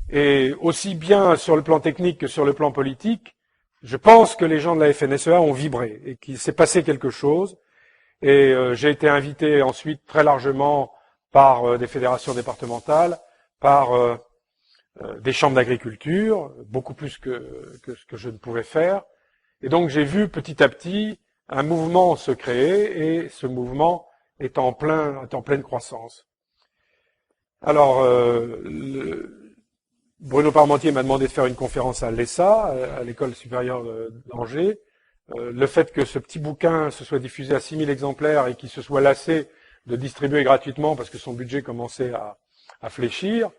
et aussi bien sur le plan technique que sur le plan politique, je pense que les gens de la FNSEA ont vibré et qu'il s'est passé quelque chose. Et j'ai été invité ensuite très largement par des fédérations départementales, par des chambres d'agriculture, beaucoup plus que ce que je ne pouvais faire. Et donc j'ai vu petit à petit un mouvement se créer et ce mouvement est en pleine croissance. Alors, Bruno Parmentier m'a demandé de faire une conférence à l'ESA, à l'École supérieure d'Angers. Le fait que ce petit bouquin se soit diffusé à 6000 exemplaires et qu'il se soit lassé de distribuer gratuitement parce que son budget commençait à fléchir,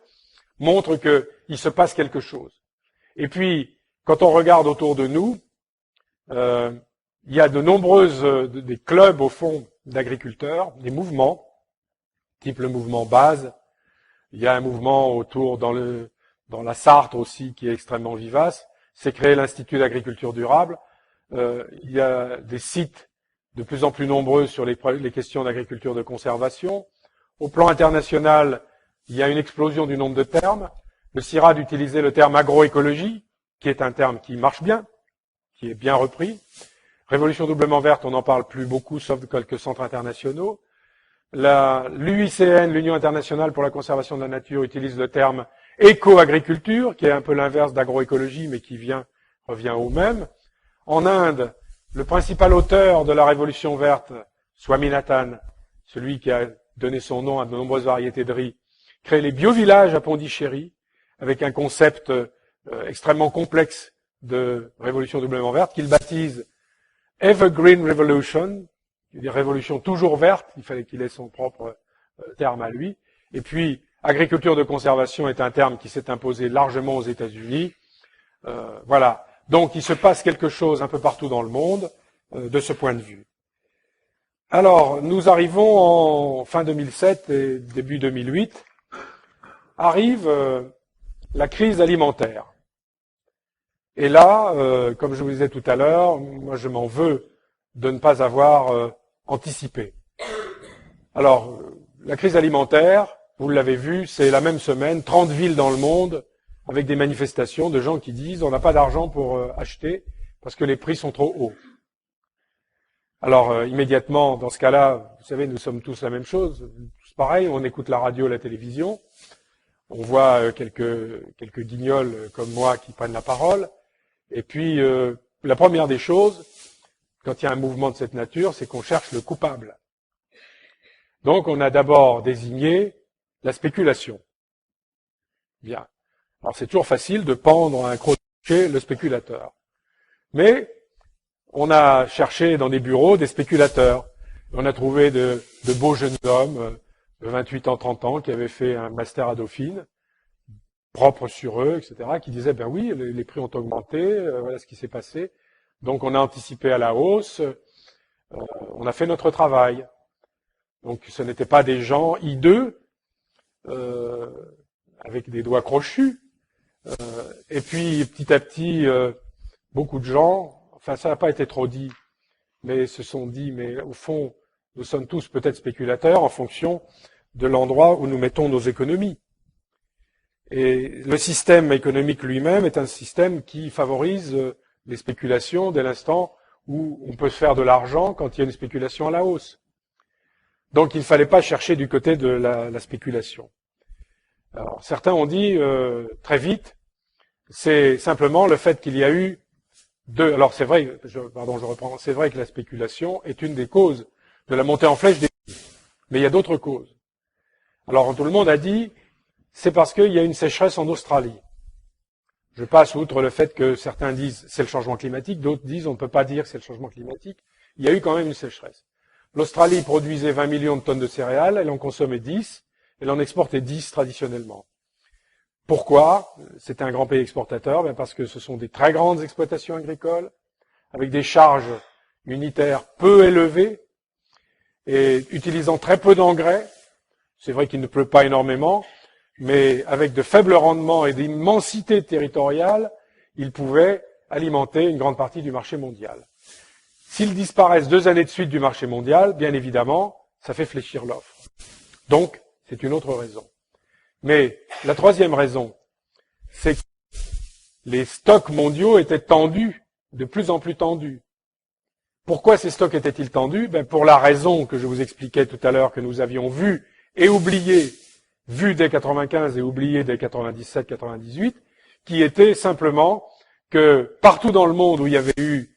montre qu'il se passe quelque chose. Et puis, quand on regarde autour de nous, il y a de nombreuses des clubs au fond d'agriculteurs, des mouvements, type le mouvement Base. Il y a un mouvement autour dans la Sarthe aussi qui est extrêmement vivace. C'est créé l'Institut d'agriculture durable. Il y a des sites de plus en plus nombreux sur les questions d'agriculture de conservation. Au plan international, il y a une explosion du nombre de termes. Le CIRAD utilisait le terme agroécologie, qui est un terme qui marche bien, qui est bien repris. Révolution doublement verte, on n'en parle plus beaucoup, sauf de quelques centres internationaux. L'UICN, l'Union internationale pour la conservation de la nature, utilise le terme éco-agriculture, qui est un peu l'inverse d'agroécologie, mais qui revient au même. En Inde, le principal auteur de la Révolution verte, Swaminathan, celui qui a donné son nom à de nombreuses variétés de riz, crée les biovillages à Pondichéry, avec un concept extrêmement complexe de révolution doublement verte, qu'il baptise Evergreen Revolution, c'est-à-dire révolution toujours verte, il fallait qu'il ait son propre terme à lui. Et puis, agriculture de conservation est un terme qui s'est imposé largement aux États-Unis. Voilà. Donc, il se passe quelque chose un peu partout dans le monde de ce point de vue. Alors, nous arrivons en fin 2007 et début 2008. Arrive la crise alimentaire. Et là, comme je vous disais tout à l'heure, moi je m'en veux de ne pas avoir anticipé. Alors, la crise alimentaire, vous l'avez vu, c'est la même semaine, 30 villes dans le monde, avec des manifestations de gens qui disent on n'a pas d'argent pour acheter parce que les prix sont trop hauts. Alors, immédiatement, dans ce cas-là, vous savez, nous sommes tous la même chose, tous pareil, on écoute la radio, la télévision, on voit quelques guignols comme moi qui prennent la parole. Et puis, la première des choses, quand il y a un mouvement de cette nature, c'est qu'on cherche le coupable. Donc, on a d'abord désigné la spéculation. Bien. Alors, c'est toujours facile de pendre à un crochet le spéculateur. Mais, on a cherché dans des bureaux des spéculateurs. On a trouvé de beaux jeunes hommes de 28 ans, 30 ans, qui avaient fait un master à Dauphine, propre sur eux, etc., qui disaient, ben oui, les prix ont augmenté, voilà ce qui s'est passé. Donc on a anticipé à la hausse, on a fait notre travail. Donc ce n'étaient pas des gens hideux, avec des doigts crochus. Et puis petit à petit, beaucoup de gens, enfin ça n'a pas été trop dit, mais se sont dit, mais au fond, nous sommes tous peut-être spéculateurs en fonction de l'endroit où nous mettons nos économies. Et le système économique lui-même est un système qui favorise les spéculations dès l'instant où on peut se faire de l'argent quand il y a une spéculation à la hausse. Donc il ne fallait pas chercher du côté de la spéculation. Alors certains ont dit très vite, c'est simplement le fait qu'il y a eu deux. Alors c'est vrai, je reprends, c'est vrai que la spéculation est une des causes de la montée en flèche des prix, mais il y a d'autres causes. Alors tout le monde a dit, c'est parce qu'il y a une sécheresse en Australie. Je passe outre le fait que certains disent c'est le changement climatique, d'autres disent on ne peut pas dire que c'est le changement climatique. Il y a eu quand même une sécheresse. L'Australie produisait 20 millions de tonnes de céréales, elle en consommait 10, elle en exportait 10 traditionnellement. Pourquoi? C'est un grand pays exportateur, ben parce que ce sont des très grandes exploitations agricoles, avec des charges unitaires peu élevées, et utilisant très peu d'engrais. C'est vrai qu'il ne pleut pas énormément, mais avec de faibles rendements et d'immensité territoriale, ils pouvaient alimenter une grande partie du marché mondial. S'ils disparaissent 2 années de suite du marché mondial, bien évidemment, ça fait fléchir l'offre. Donc, c'est une autre raison. Mais la troisième raison, c'est que les stocks mondiaux étaient tendus, de plus en plus tendus. Pourquoi ces stocks étaient-ils tendus? Ben pour la raison que je vous expliquais tout à l'heure, que nous avions vue et oubliée, vue dès 95 et oubliée dès 97-98, qui était simplement que partout dans le monde où il y avait eu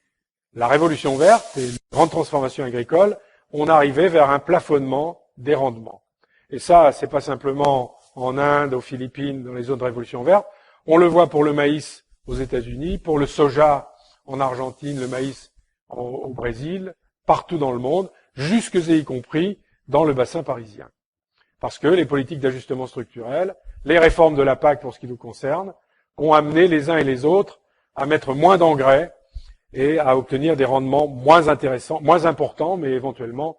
la révolution verte et les grandes transformations agricoles, on arrivait vers un plafonnement des rendements. Et ça, c'est pas simplement en Inde, aux Philippines, dans les zones de révolution verte. On le voit pour le maïs aux États-Unis, pour le soja en Argentine, le maïs au Brésil, partout dans le monde, jusque et y compris dans le bassin parisien. Parce que les politiques d'ajustement structurel, les réformes de la PAC pour ce qui nous concerne, ont amené les uns et les autres à mettre moins d'engrais et à obtenir des rendements moins intéressants, moins importants, mais éventuellement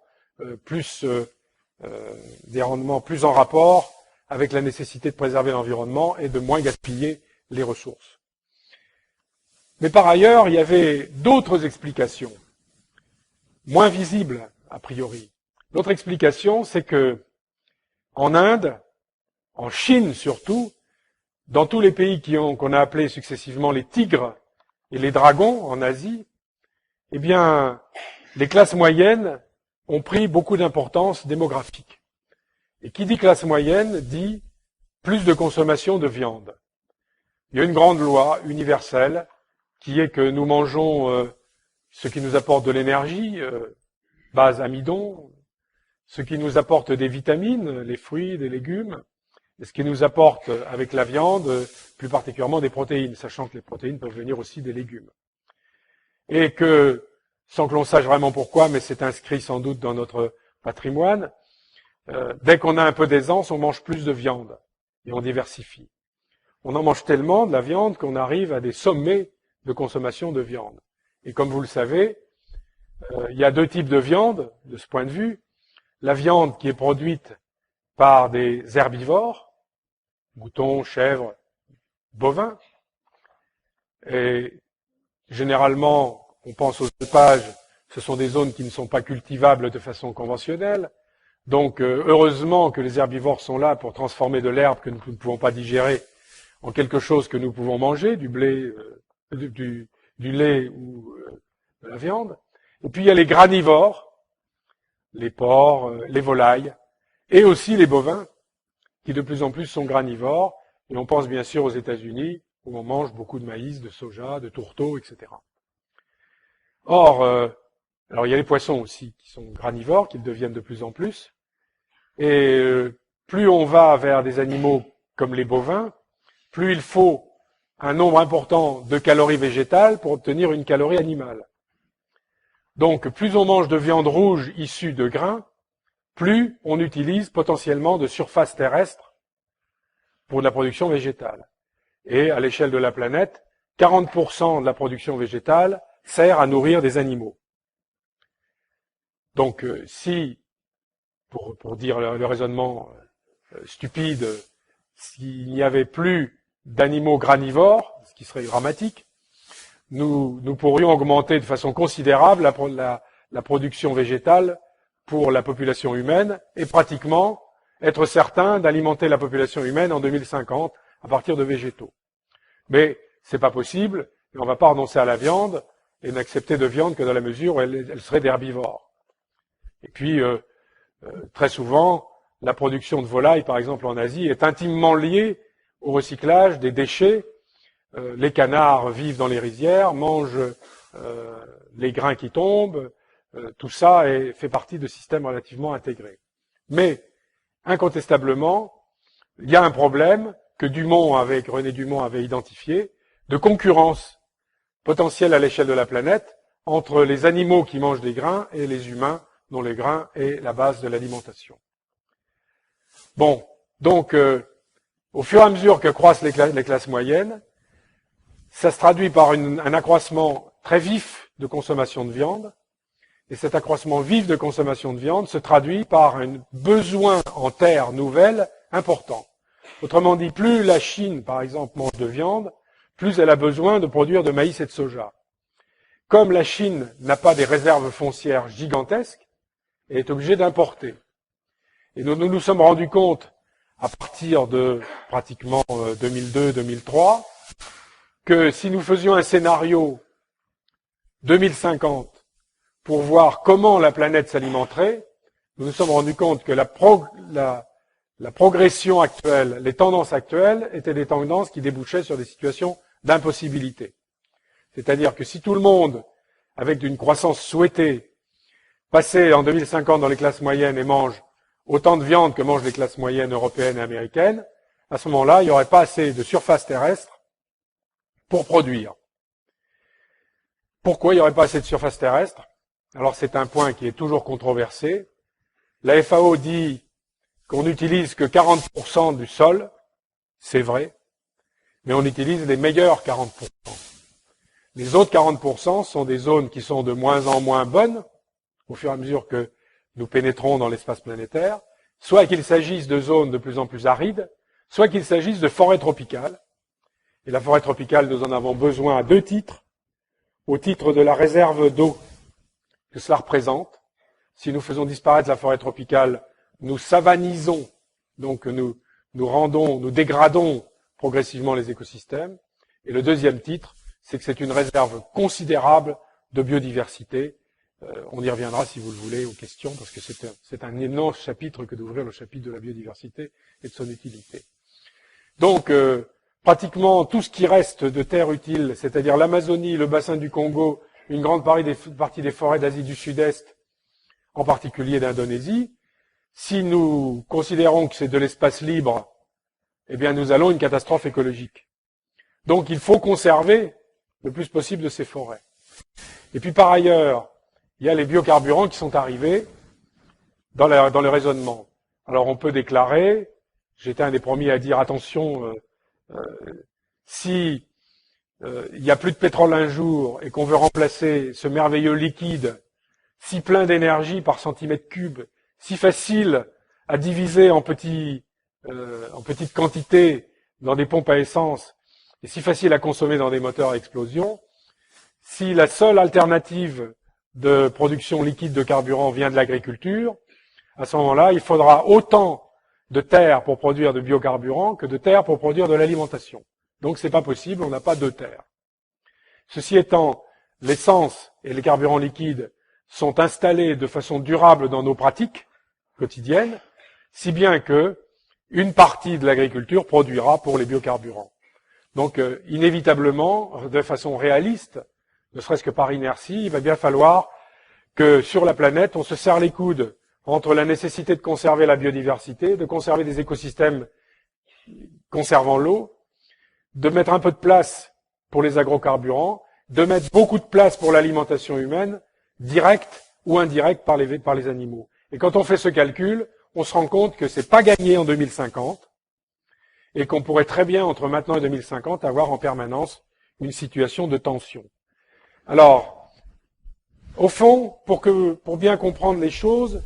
des rendements plus en rapport avec la nécessité de préserver l'environnement et de moins gaspiller les ressources. Mais par ailleurs, il y avait d'autres explications, moins visibles a priori. L'autre explication, c'est que en Inde, en Chine surtout, dans tous les pays qu'on a appelés successivement les tigres et les dragons en Asie, eh bien, les classes moyennes ont pris beaucoup d'importance démographique. Et qui dit classe moyenne dit plus de consommation de viande. Il y a une grande loi universelle qui est que nous mangeons ce qui nous apporte de l'énergie, base amidon, ce qui nous apporte des vitamines, les fruits, des légumes, et ce qui nous apporte avec la viande, plus particulièrement des protéines, sachant que les protéines peuvent venir aussi des légumes. Et que, sans que l'on sache vraiment pourquoi, mais c'est inscrit sans doute dans notre patrimoine, dès qu'on a un peu d'aisance, on mange plus de viande et on diversifie. On en mange tellement de la viande qu'on arrive à des sommets de consommation de viande. Et comme vous le savez, il y a deux types de viande, de ce point de vue. La viande qui est produite par des herbivores, moutons, chèvres, bovins, et généralement, on pense aux alpages, ce sont des zones qui ne sont pas cultivables de façon conventionnelle. Donc, heureusement que les herbivores sont là pour transformer de l'herbe que nous ne pouvons pas digérer en quelque chose que nous pouvons manger, du blé, du lait ou de la viande. Et puis, il y a les granivores, les porcs, les volailles, et aussi les bovins, qui de plus en plus sont granivores. Et on pense bien sûr aux États-Unis, où on mange beaucoup de maïs, de soja, de tourteaux, etc. Or, alors il y a les poissons aussi qui sont granivores, qui le deviennent de plus en plus. Et plus on va vers des animaux comme les bovins, plus il faut un nombre important de calories végétales pour obtenir une calorie animale. Donc, plus on mange de viande rouge issue de grains, plus on utilise potentiellement de surface terrestre pour de la production végétale. Et à l'échelle de la planète, 40% de la production végétale sert à nourrir des animaux. Donc, si, pour dire le raisonnement stupide, s'il n'y avait plus d'animaux granivores, ce qui serait dramatique, nous pourrions augmenter de façon considérable la production végétale pour la population humaine et pratiquement être certain d'alimenter la population humaine en 2050 à partir de végétaux. Mais c'est pas possible, et on ne va pas renoncer à la viande et n'accepter de viande que dans la mesure où elle serait d'herbivores. Et puis, très souvent, la production de volailles, par exemple en Asie, est intimement liée au recyclage des déchets. Les canards vivent dans les rizières, mangent les grains qui tombent, tout ça fait partie de systèmes relativement intégrés. Mais, incontestablement, il y a un problème que René Dumont avait identifié, de concurrence potentielle à l'échelle de la planète entre les animaux qui mangent des grains et les humains dont les grains est la base de l'alimentation. Bon, donc, au fur et à mesure que croissent les classes moyennes, ça se traduit par un accroissement très vif de consommation de viande, et cet accroissement vif de consommation de viande se traduit par un besoin en terres nouvelles important. Autrement dit, plus la Chine, par exemple, mange de viande, plus elle a besoin de produire de maïs et de soja. Comme la Chine n'a pas des réserves foncières gigantesques, elle est obligée d'importer. Et nous nous sommes rendus compte, à partir de pratiquement 2002-2003, que si nous faisions un scénario 2050 pour voir comment la planète s'alimenterait, nous nous sommes rendus compte que la progression actuelle, les tendances actuelles étaient des tendances qui débouchaient sur des situations d'impossibilité. C'est-à-dire que si tout le monde avec une croissance souhaitée, passer en 2050 dans les classes moyennes et mange autant de viande que mangent les classes moyennes européennes et américaines, à ce moment-là, il n'y aurait pas assez de surface terrestre pour produire. Pourquoi il n'y aurait pas assez de surface terrestre? Alors c'est un point qui est toujours controversé. La FAO dit qu'on n'utilise que 40% du sol, c'est vrai, mais on utilise les meilleurs 40%. Les autres 40% sont des zones qui sont de moins en moins bonnes, au fur et à mesure que nous pénétrons dans l'espace planétaire, soit qu'il s'agisse de zones de plus en plus arides, soit qu'il s'agisse de forêts tropicales. Et la forêt tropicale, nous en avons besoin à 2 titres. Au titre de la réserve d'eau que cela représente. Si nous faisons disparaître la forêt tropicale, nous savanisons, donc nous dégradons progressivement les écosystèmes. Et le deuxième titre, c'est que c'est une réserve considérable de biodiversité. On y reviendra, si vous le voulez, aux questions, parce que c'est un énorme chapitre que d'ouvrir le chapitre de la biodiversité et de son utilité. Donc, pratiquement tout ce qui reste de terre utile, c'est-à-dire l'Amazonie, le bassin du Congo, une grande partie des forêts d'Asie du Sud-Est, en particulier d'Indonésie, si nous considérons que c'est de l'espace libre, eh bien nous allons à une catastrophe écologique. Donc il faut conserver le plus possible de ces forêts. Et puis par ailleurs, il y a les biocarburants qui sont arrivés dans le raisonnement. Alors on peut déclarer, j'étais un des premiers à dire attention, si il n'y a plus de pétrole un jour et qu'on veut remplacer ce merveilleux liquide si plein d'énergie par centimètre cube, si facile à diviser en petites quantités dans des pompes à essence et si facile à consommer dans des moteurs à explosion, si la seule alternative de production liquide de carburant vient de l'agriculture, à ce moment-là, il faudra autant de terre pour produire de biocarburants que de terre pour produire de l'alimentation. Donc c'est pas possible, on n'a pas 2 terres. Ceci étant, l'essence et les carburants liquides sont installés de façon durable dans nos pratiques quotidiennes, si bien que une partie de l'agriculture produira pour les biocarburants. Donc inévitablement, de façon réaliste, ne serait-ce que par inertie, il va bien falloir que sur la planète, on se serre les coudes entre la nécessité de conserver la biodiversité, de conserver des écosystèmes conservant l'eau, de mettre un peu de place pour les agrocarburants, de mettre beaucoup de place pour l'alimentation humaine, directe ou indirecte par les animaux. Et quand on fait ce calcul, on se rend compte que c'est pas gagné en 2050 et qu'on pourrait très bien, entre maintenant et 2050, avoir en permanence une situation de tension. Alors, au fond, pour bien comprendre les choses,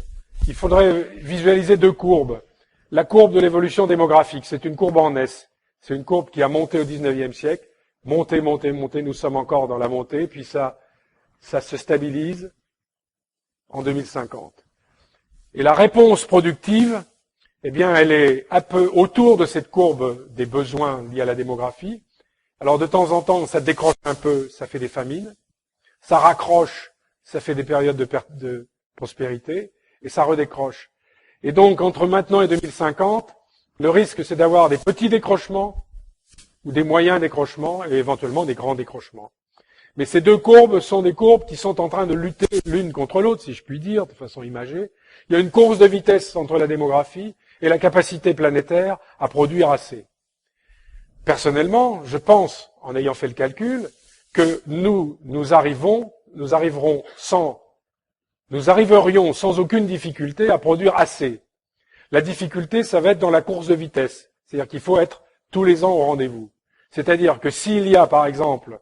il faudrait visualiser 2 courbes. La courbe de l'évolution démographique, c'est une courbe en S. C'est une courbe qui a monté au XIXe siècle. Monté, nous sommes encore dans la montée, puis ça se stabilise en 2050. Et la réponse productive, eh bien, elle est un peu autour de cette courbe des besoins liés à la démographie. Alors, de temps en temps, ça décroche un peu, ça fait des famines. Ça raccroche, ça fait des périodes de perte de prospérité, et ça redécroche. Et donc, entre maintenant et 2050, le risque, c'est d'avoir des petits décrochements, ou des moyens décrochements, et éventuellement des grands décrochements. Mais ces 2 courbes sont des courbes qui sont en train de lutter l'une contre l'autre, si je puis dire, de façon imagée. Il y a une course de vitesse entre la démographie et la capacité planétaire à produire assez. Personnellement, je pense, en ayant fait le calcul, que nous arriverions sans aucune difficulté à produire assez. La difficulté, ça va être dans la course de vitesse. C'est-à-dire qu'il faut être tous les ans au rendez-vous. C'est-à-dire que s'il y a, par exemple,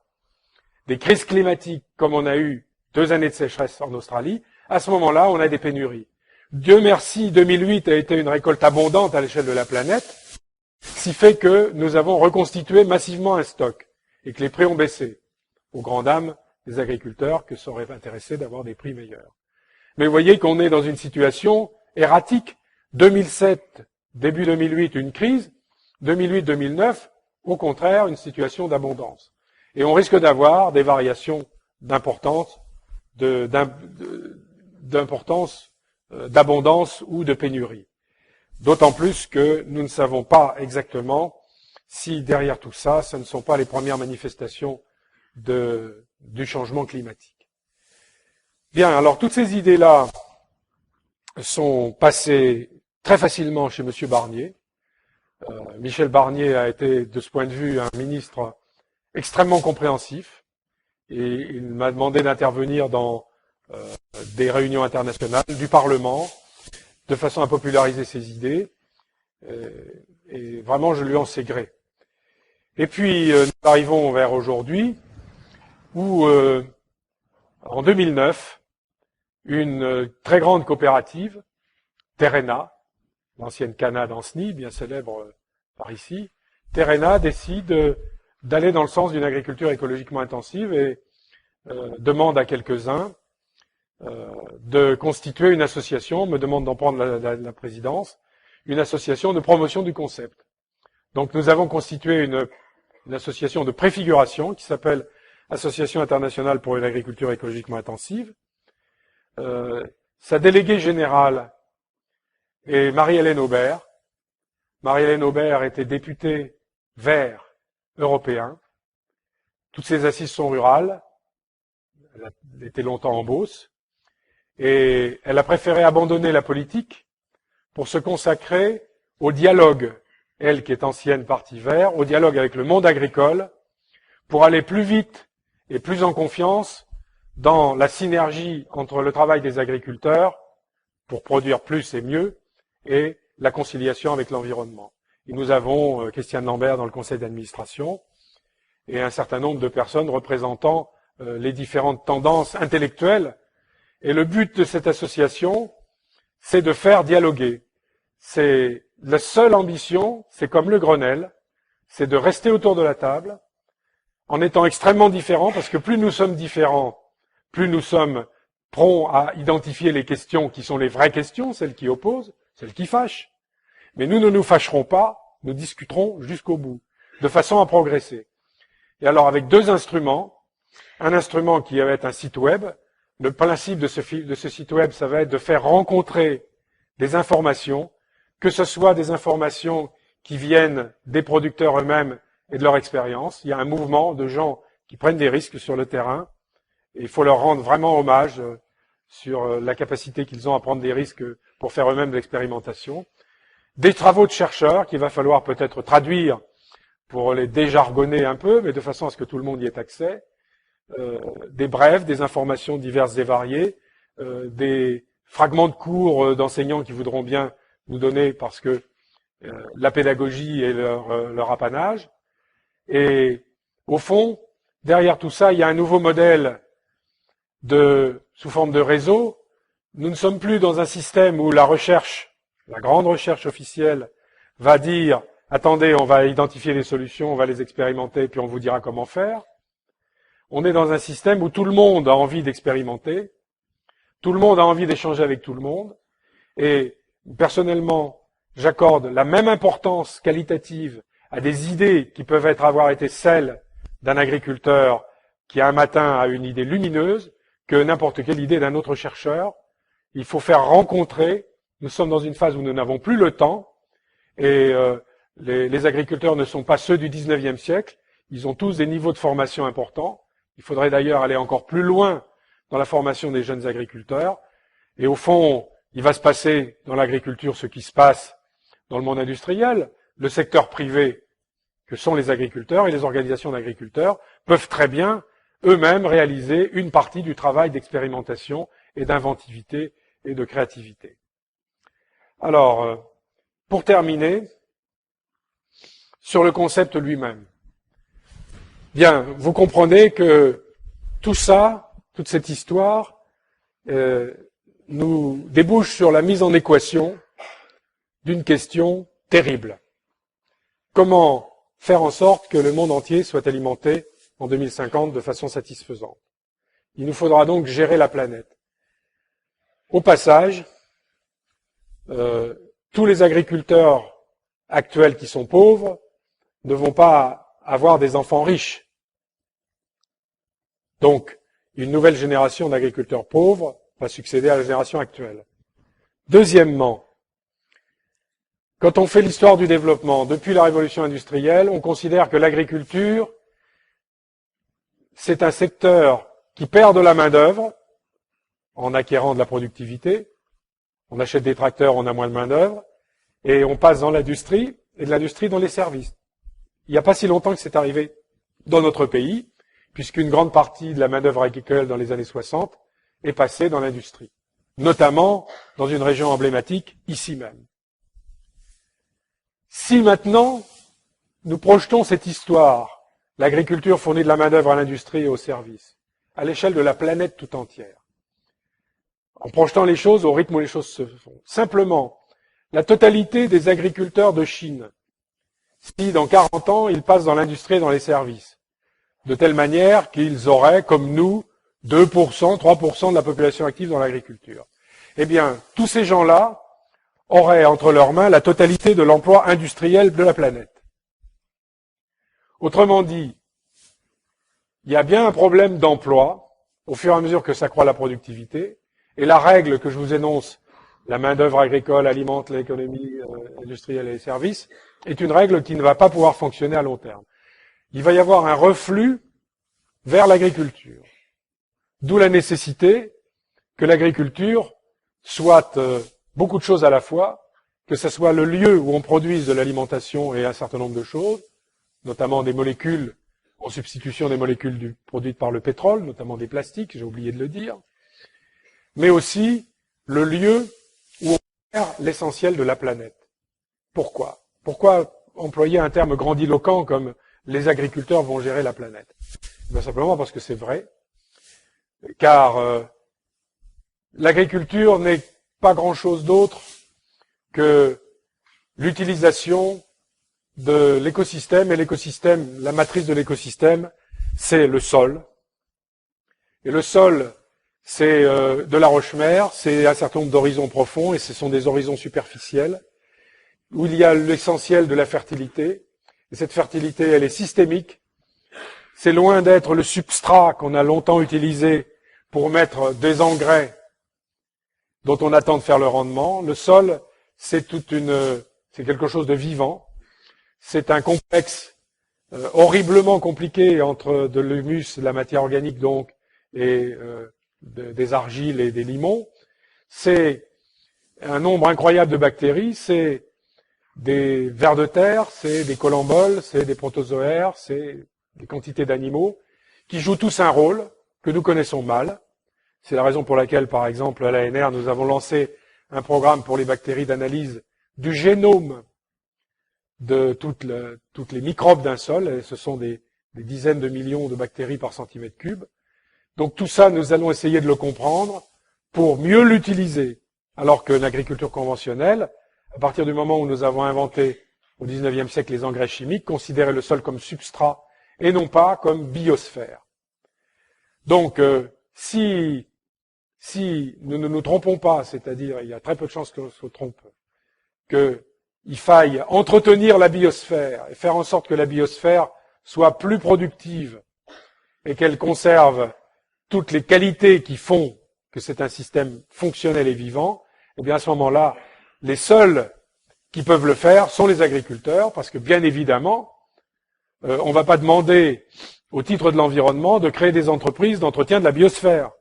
des crises climatiques, comme on a eu 2 années de sécheresse en Australie, à ce moment-là, on a des pénuries. Dieu merci, 2008 a été une récolte abondante à l'échelle de la planète, ce qui fait que nous avons reconstitué massivement un stock et que les prix ont baissé, aux grandes dames des agriculteurs que ça aurait intéressé d'avoir des prix meilleurs. Mais vous voyez qu'on est dans une situation erratique. 2007, début 2008, une crise. 2008-2009, au contraire, une situation d'abondance. Et on risque d'avoir des variations d'importance, d'abondance ou de pénurie. D'autant plus que nous ne savons pas exactement si derrière tout ça, ce ne sont pas les premières manifestations du changement climatique. Bien, alors toutes ces idées-là sont passées très facilement chez M. Barnier. Michel Barnier a été, de ce point de vue, un ministre extrêmement compréhensif. Et il m'a demandé d'intervenir dans des réunions internationales du Parlement, de façon à populariser ses idées. Et vraiment, je lui en sais gré. Et puis, nous arrivons vers aujourd'hui, où, en 2009, une très grande coopérative, Terrena, l'ancienne Cana d'Ancenis, bien célèbre par ici, Terrena décide d'aller dans le sens d'une agriculture écologiquement intensive et demande à quelques-uns de constituer une association, me demande d'en prendre la présidence, une association de promotion du concept. Donc nous avons constitué une association de préfiguration qui s'appelle Association internationale pour une agriculture écologiquement intensive. Sa déléguée générale est Marie-Hélène Aubert. Marie-Hélène Aubert était députée vert européen. Toutes ses assises sont rurales. Elle était longtemps en Beauce. Et elle a préféré abandonner la politique pour se consacrer au dialogue, elle qui est ancienne parti vert, au dialogue avec le monde agricole, pour aller plus vite et plus en confiance dans la synergie entre le travail des agriculteurs, pour produire plus et mieux, et la conciliation avec l'environnement. Et nous avons Christiane Lambert dans le conseil d'administration, et un certain nombre de personnes représentant les différentes tendances intellectuelles. Et le but de cette association, c'est de faire dialoguer. C'est la seule ambition, c'est comme le Grenelle, c'est de rester autour de la table, en étant extrêmement différents, parce que plus nous sommes différents, plus nous sommes prompts à identifier les questions qui sont les vraies questions, celles qui opposent, celles qui fâchent. Mais nous ne nous fâcherons pas, nous discuterons jusqu'au bout, de façon à progresser. Et alors avec deux instruments, un instrument qui va être un site web. Le principe de ce site web, ça va être de faire rencontrer des informations, que ce soit des informations qui viennent des producteurs eux-mêmes et de leur expérience. Il y a un mouvement de gens qui prennent des risques sur le terrain et il faut leur rendre vraiment hommage sur la capacité qu'ils ont à prendre des risques pour faire eux-mêmes de l'expérimentation. Des travaux de chercheurs qu'il va falloir peut-être traduire pour les déjargonner un peu, mais de façon à ce que tout le monde y ait accès. Des brèves, des informations diverses et variées, des fragments de cours d'enseignants qui voudront bien nous donner parce que la pédagogie est leur apanage. Et au fond, derrière tout ça, il y a un nouveau modèle sous forme de réseau. Nous ne sommes plus dans un système où la recherche, la grande recherche officielle, va dire « Attendez, on va identifier les solutions, on va les expérimenter, puis on vous dira comment faire ». On est dans un système où tout le monde a envie d'expérimenter, tout le monde a envie d'échanger avec tout le monde, et personnellement, j'accorde la même importance qualitative à des idées qui peuvent avoir été celles d'un agriculteur qui un matin a une idée lumineuse que n'importe quelle idée d'un autre chercheur. Il faut faire rencontrer, nous sommes dans une phase où nous n'avons plus le temps, et les agriculteurs ne sont pas ceux du 19e siècle, ils ont tous des niveaux de formation importants. Il faudrait d'ailleurs aller encore plus loin dans la formation des jeunes agriculteurs. Et au fond, il va se passer dans l'agriculture ce qui se passe dans le monde industriel. Le secteur privé, que sont les agriculteurs et les organisations d'agriculteurs, peuvent très bien eux-mêmes réaliser une partie du travail d'expérimentation et d'inventivité et de créativité. Alors, pour terminer, sur le concept lui-même. Bien, vous comprenez que tout ça, toute cette histoire, nous débouche sur la mise en équation d'une question terrible. Comment faire en sorte que le monde entier soit alimenté en 2050 de façon satisfaisante? Il nous faudra donc gérer la planète. Au passage, tous les agriculteurs actuels qui sont pauvres ne vont pas avoir des enfants riches. Donc, une nouvelle génération d'agriculteurs pauvres va succéder à la génération actuelle. Deuxièmement, quand on fait l'histoire du développement, depuis la révolution industrielle, on considère que l'agriculture, c'est un secteur qui perd de la main-d'œuvre, en acquérant de la productivité. On achète des tracteurs, on a moins de main-d'œuvre, et on passe dans l'industrie, et de l'industrie dans les services. Il n'y a pas si longtemps que c'est arrivé dans notre pays, puisqu'une grande partie de la main-d'œuvre agricole dans les années 60 est passée dans l'industrie, notamment dans une région emblématique, ici même. Si maintenant, nous projetons cette histoire, l'agriculture fournit de la main-d'œuvre à l'industrie et aux services, à l'échelle de la planète tout entière, en projetant les choses au rythme où les choses se font. Simplement, la totalité des agriculteurs de Chine, si dans 40 ans, ils passent dans l'industrie et dans les services, de telle manière qu'ils auraient, comme nous, 2%, 3% de la population active dans l'agriculture. Eh bien, tous ces gens-là auraient entre leurs mains la totalité de l'emploi industriel de la planète. Autrement dit, il y a bien un problème d'emploi au fur et à mesure que s'accroît la productivité, et la règle que je vous énonce, la main-d'œuvre agricole alimente l'économie industrielle et les services, est une règle qui ne va pas pouvoir fonctionner à long terme. Il va y avoir un reflux vers l'agriculture. D'où la nécessité que l'agriculture soit beaucoup de choses à la fois, que ce soit le lieu où on produise de l'alimentation et un certain nombre de choses, notamment des molécules en substitution des molécules produites par le pétrole, notamment des plastiques, j'ai oublié de le dire, mais aussi le lieu où on gère l'essentiel de la planète. Pourquoi ? Pourquoi employer un terme grandiloquent comme les agriculteurs vont gérer la planète ? Ben simplement parce que c'est vrai, car l'agriculture n'est pas grand-chose d'autre que l'utilisation de l'écosystème, et l'écosystème, la matrice de l'écosystème, c'est le sol. Et le sol, c'est de la roche-mère, c'est un certain nombre d'horizons profonds, et ce sont des horizons superficiels, où il y a l'essentiel de la fertilité. Et cette fertilité, elle est systémique. C'est loin d'être le substrat qu'on a longtemps utilisé pour mettre des engrais dont on attend de faire le rendement. Le sol, c'est quelque chose de vivant. C'est un complexe horriblement compliqué entre de l'humus, de la matière organique donc, et des argiles et des limons. C'est un nombre incroyable de bactéries, c'est des vers de terre, c'est des colamboles, c'est des protozoaires, c'est des quantités d'animaux qui jouent tous un rôle que nous connaissons mal. C'est la raison pour laquelle, par exemple, à l'ANR, nous avons lancé un programme pour les bactéries d'analyse du génome de toutes les microbes d'un sol, et ce sont des dizaines de millions de bactéries par centimètre cube. Donc tout ça, nous allons essayer de le comprendre pour mieux l'utiliser, alors que l'agriculture conventionnelle, à partir du moment où nous avons inventé au XIXe siècle les engrais chimiques, considérait le sol comme substrat et non pas comme biosphère. Donc si nous ne nous trompons pas, c'est-à-dire il y a très peu de chances qu'on se trompe, qu'il faille entretenir la biosphère et faire en sorte que la biosphère soit plus productive et qu'elle conserve toutes les qualités qui font que c'est un système fonctionnel et vivant, eh bien à ce moment-là, les seuls qui peuvent le faire sont les agriculteurs, parce que bien évidemment, on ne va pas demander au titre de l'environnement de créer des entreprises d'entretien de la biosphère.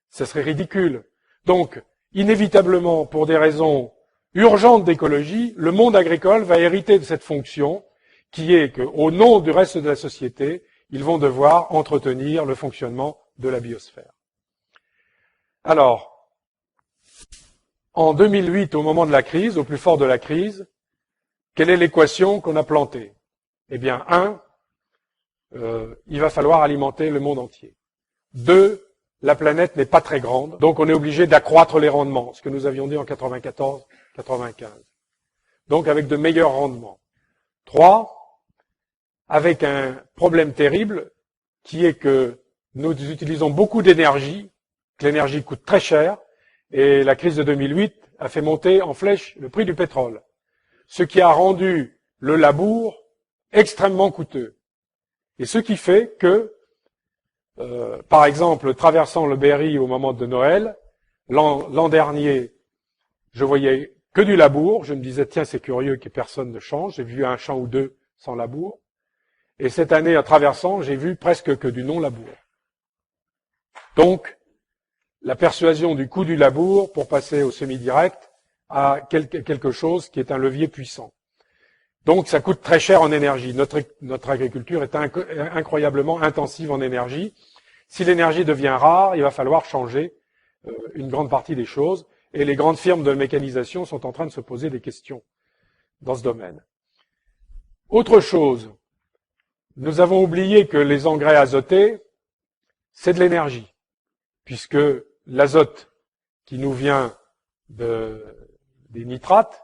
Ce serait ridicule. Donc, inévitablement, pour des raisons urgentes d'écologie, le monde agricole va hériter de cette fonction qui est qu'au nom du reste de la société, ils vont devoir entretenir le fonctionnement de la biosphère. Alors, en 2008, au moment de la crise, au plus fort de la crise, quelle est l'équation qu'on a plantée ? Eh bien, 1, il va falloir alimenter le monde entier. 2, la planète n'est pas très grande, donc on est obligé d'accroître les rendements, ce que nous avions dit en 94-95. Donc avec de meilleurs rendements. 3, avec un problème terrible, qui est que nous utilisons beaucoup d'énergie, que l'énergie coûte très cher, et la crise de 2008 a fait monter en flèche le prix du pétrole, ce qui a rendu le labour extrêmement coûteux. Et ce qui fait que, par exemple, traversant le Berry au moment de Noël, l'an dernier, je voyais que du labour, je me disais, tiens, c'est curieux que personne ne change, j'ai vu un champ ou deux sans labour, et cette année, en traversant, j'ai vu presque que du non-labour. Donc, la persuasion du coût du labour pour passer au semi-direct à quelque chose qui est un levier puissant. Donc ça coûte très cher en énergie. Notre agriculture est incroyablement intensive en énergie. Si l'énergie devient rare, il va falloir changer une grande partie des choses. Et les grandes firmes de mécanisation sont en train de se poser des questions dans ce domaine. Autre chose, nous avons oublié que les engrais azotés, c'est de l'énergie, puisque l'azote qui nous vient des nitrates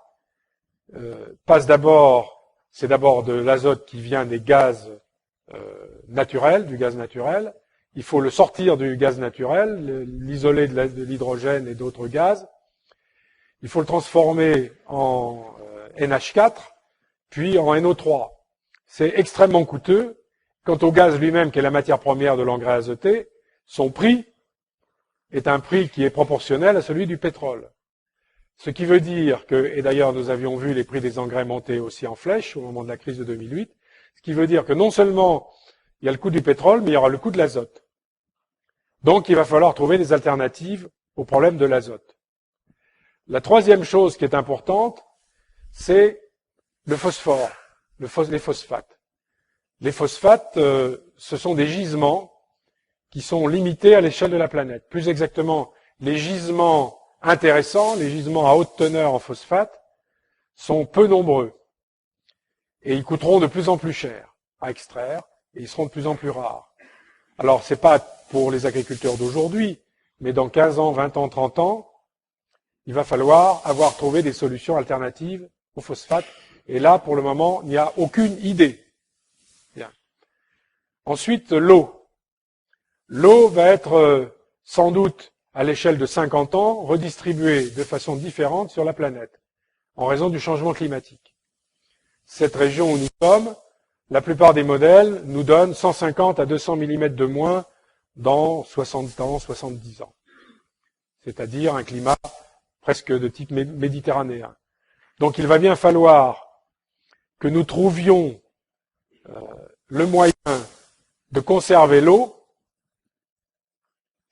c'est d'abord de l'azote qui vient des gaz naturels, du gaz naturel. Il faut le sortir du gaz naturel, l'isoler de l'hydrogène et d'autres gaz. Il faut le transformer en NH4, puis en NO3. C'est extrêmement coûteux. Quant au gaz lui-même, qui est la matière première de l'engrais azoté, son prix est un prix qui est proportionnel à celui du pétrole. Ce qui veut dire que, et d'ailleurs nous avions vu les prix des engrais monter aussi en flèche au moment de la crise de 2008, ce qui veut dire que non seulement il y a le coût du pétrole, mais il y aura le coût de l'azote. Donc il va falloir trouver des alternatives au problème de l'azote. La troisième chose qui est importante, c'est le phosphore, les phosphates. Les phosphates, ce sont des gisements qui sont limités à l'échelle de la planète. Plus exactement, les gisements intéressants, les gisements à haute teneur en phosphate, sont peu nombreux. Et ils coûteront de plus en plus cher à extraire, et ils seront de plus en plus rares. Alors, c'est pas pour les agriculteurs d'aujourd'hui, mais dans 15 ans, 20 ans, 30 ans, il va falloir avoir trouvé des solutions alternatives au phosphate. Et là, pour le moment, il n'y a aucune idée. Bien. Ensuite, l'eau. L'eau va être sans doute, à l'échelle de 50 ans, redistribuée de façon différente sur la planète, en raison du changement climatique. Cette région où nous sommes, la plupart des modèles nous donnent 150 à 200 mm de moins dans 60 ans, 70 ans. C'est-à-dire un climat presque de type méditerranéen. Donc il va bien falloir que nous trouvions le moyen de conserver l'eau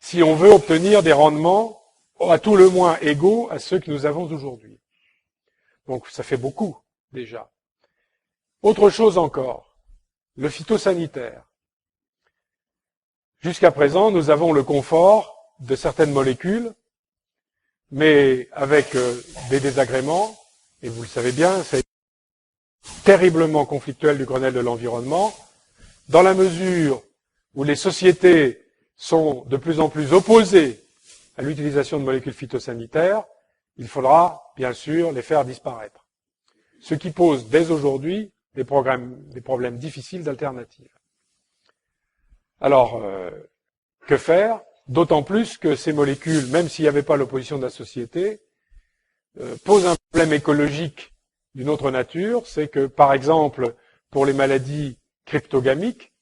si on veut obtenir des rendements à tout le moins égaux à ceux que nous avons aujourd'hui. Donc ça fait beaucoup déjà. Autre chose encore, le phytosanitaire. Jusqu'à présent, nous avons le confort de certaines molécules, mais avec des désagréments, et vous le savez bien, c'est terriblement conflictuel du Grenelle de l'environnement, dans la mesure où les sociétés sont de plus en plus opposées à l'utilisation de molécules phytosanitaires, il faudra bien sûr les faire disparaître. Ce qui pose dès aujourd'hui des problèmes difficiles d'alternatives. Alors, que faire? D'autant plus que ces molécules, même s'il n'y avait pas l'opposition de la société, posent un problème écologique d'une autre nature, c'est que, par exemple, pour les maladies cryptogamiques,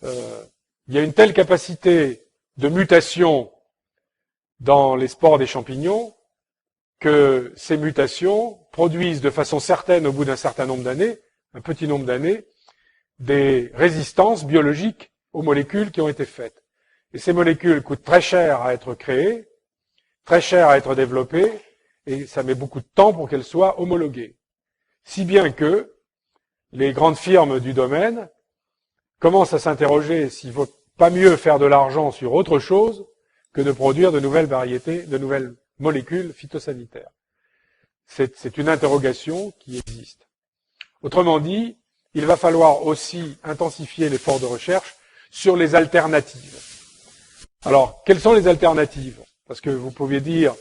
il y a une telle capacité de mutation dans les spores des champignons que ces mutations produisent de façon certaine, au bout d'un certain nombre d'années, un petit nombre d'années, des résistances biologiques aux molécules qui ont été faites. Et ces molécules coûtent très cher à être créées, très cher à être développées, et ça met beaucoup de temps pour qu'elles soient homologuées. Si bien que les grandes firmes du domaine commencent à s'interroger s'il ne vaut pas mieux faire de l'argent sur autre chose que de produire de nouvelles variétés, de nouvelles molécules phytosanitaires. C'est une interrogation qui existe. Autrement dit, il va falloir aussi intensifier l'effort de recherche sur les alternatives. Alors, quelles sont les alternatives? Parce que vous pouviez dire,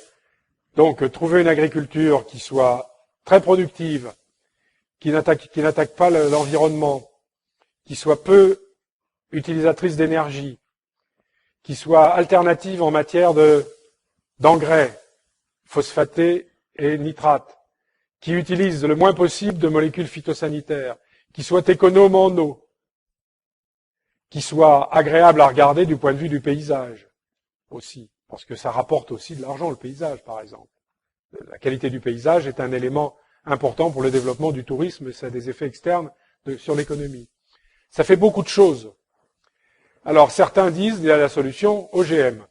donc, trouver une agriculture qui soit très productive, qui n'attaque pas l'environnement, qui soit peu utilisatrice d'énergie, qui soit alternative en matière d'engrais, phosphatés et nitrates, qui utilise le moins possible de molécules phytosanitaires, qui soit économe en eau, qui soit agréable à regarder du point de vue du paysage aussi, parce que ça rapporte aussi de l'argent, le paysage, par exemple. La qualité du paysage est un élément important pour le développement du tourisme et ça a des effets externes sur l'économie. Ça fait beaucoup de choses. Alors, certains disent qu'il y a la solution OGM.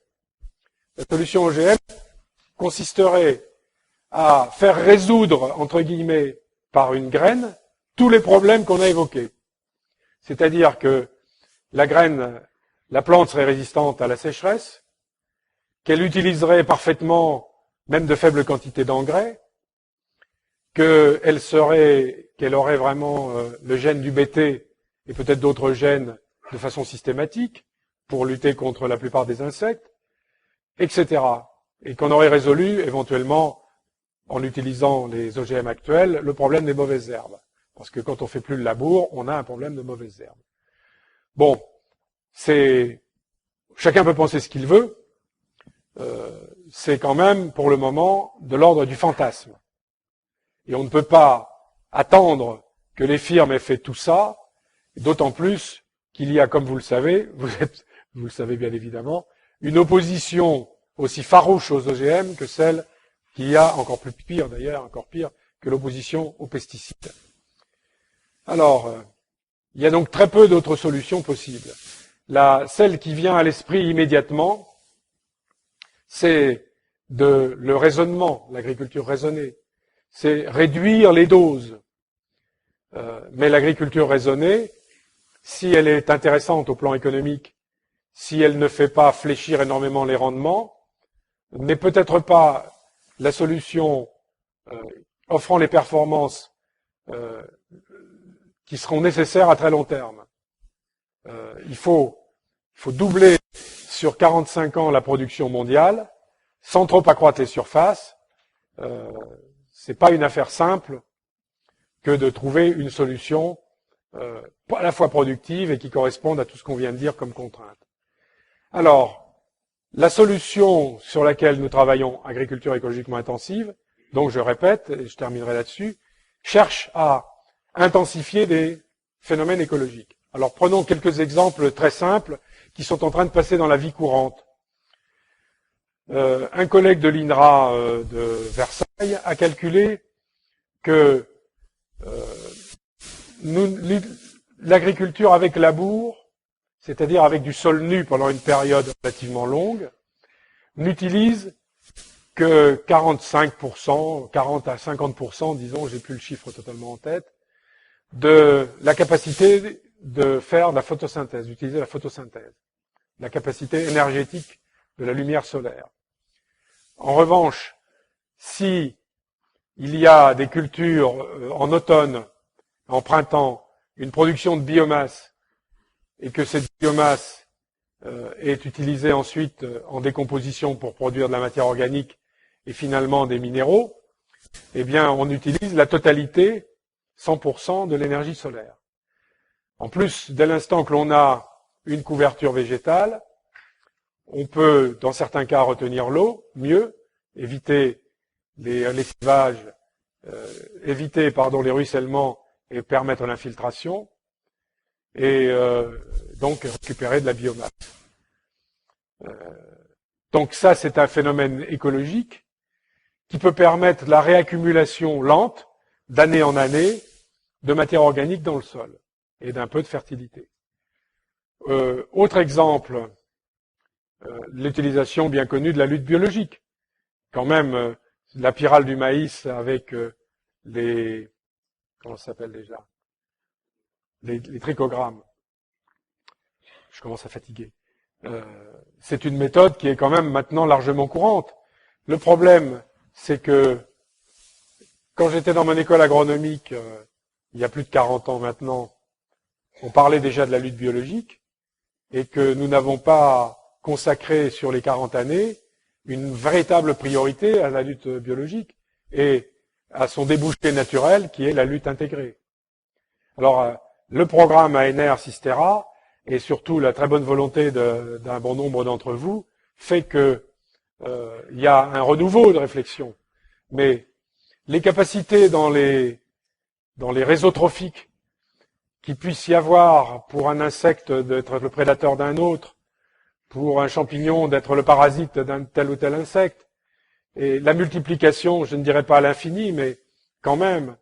La solution OGM consisterait à faire résoudre, entre guillemets, par une graine, tous les problèmes qu'on a évoqués. C'est-à-dire que la graine, la plante serait résistante à la sécheresse, qu'elle utiliserait parfaitement même de faibles quantités d'engrais, qu'elle aurait vraiment le gène du Bt et peut-être d'autres gènes de façon systématique pour lutter contre la plupart des insectes, etc. Et qu'on aurait résolu éventuellement, en utilisant les OGM actuels, le problème des mauvaises herbes. Parce que quand on fait plus le labour, on a un problème de mauvaises herbes. Bon, chacun peut penser ce qu'il veut, c'est quand même, pour le moment, de l'ordre du fantasme. Et on ne peut pas attendre que les firmes aient fait tout ça, d'autant plus qu'il y a, comme vous le savez, vous le savez bien évidemment, une opposition aussi farouche aux OGM que celle qu'il y a, encore plus pire d'ailleurs, encore pire, que l'opposition aux pesticides. Alors, il y a donc très peu d'autres solutions possibles. Celle qui vient à l'esprit immédiatement, c'est le raisonnement, l'agriculture raisonnée. C'est réduire les doses. Mais l'agriculture raisonnée, si elle est intéressante au plan économique, si elle ne fait pas fléchir énormément les rendements, n'est peut-être pas la solution offrant les performances qui seront nécessaires à très long terme. Il faut doubler sur 45 ans la production mondiale, sans trop accroître les surfaces. C'est pas une affaire simple que de trouver une solution à la fois productive et qui corresponde à tout ce qu'on vient de dire comme contrainte. Alors, la solution sur laquelle nous travaillons, agriculture écologiquement intensive, donc je répète, et je terminerai là-dessus, cherche à intensifier des phénomènes écologiques. Alors prenons quelques exemples très simples qui sont en train de passer dans la vie courante. Un collègue de l'INRA de Versailles a calculé que l'agriculture avec labour, c'est-à-dire avec du sol nu pendant une période relativement longue, n'utilise que 45%, 40 à 50%, disons, j'ai plus le chiffre totalement en tête, de la capacité de faire de la photosynthèse, d'utiliser la photosynthèse, la capacité énergétique de la lumière solaire. En revanche, si il y a des cultures en automne, en printemps, une production de biomasse, et que cette biomasse est utilisée ensuite en décomposition pour produire de la matière organique et finalement des minéraux, eh bien, on utilise la totalité, 100% de l'énergie solaire. En plus, dès l'instant que l'on a une couverture végétale, on peut, dans certains cas, retenir l'eau, mieux, éviter les lessivages, éviter les ruissellements et permettre l'infiltration, et donc récupérer de la biomasse. Donc ça, c'est un phénomène écologique qui peut permettre la réaccumulation lente, d'année en année, de matière organique dans le sol et d'un peu de fertilité. Autre exemple, l'utilisation bien connue de la lutte biologique. Quand même, la pyrale du maïs avec comment ça s'appelle déjà, les trichogrammes. Je commence à fatiguer. C'est une méthode qui est quand même maintenant largement courante. Le problème, c'est que quand j'étais dans mon école agronomique, il y a plus de 40 ans maintenant, on parlait déjà de la lutte biologique et que nous n'avons pas consacré sur les 40 années une véritable priorité à la lutte biologique et à son débouché naturel qui est la lutte intégrée. Alors, le programme ANR Sistera et surtout la très bonne volonté d'un bon nombre d'entre vous fait que il y a un renouveau de réflexion. Mais les capacités dans les réseaux trophiques qu'il puisse y avoir pour un insecte d'être le prédateur d'un autre, pour un champignon d'être le parasite d'un tel ou tel insecte, et la multiplication, je ne dirais pas à l'infini, mais quand même,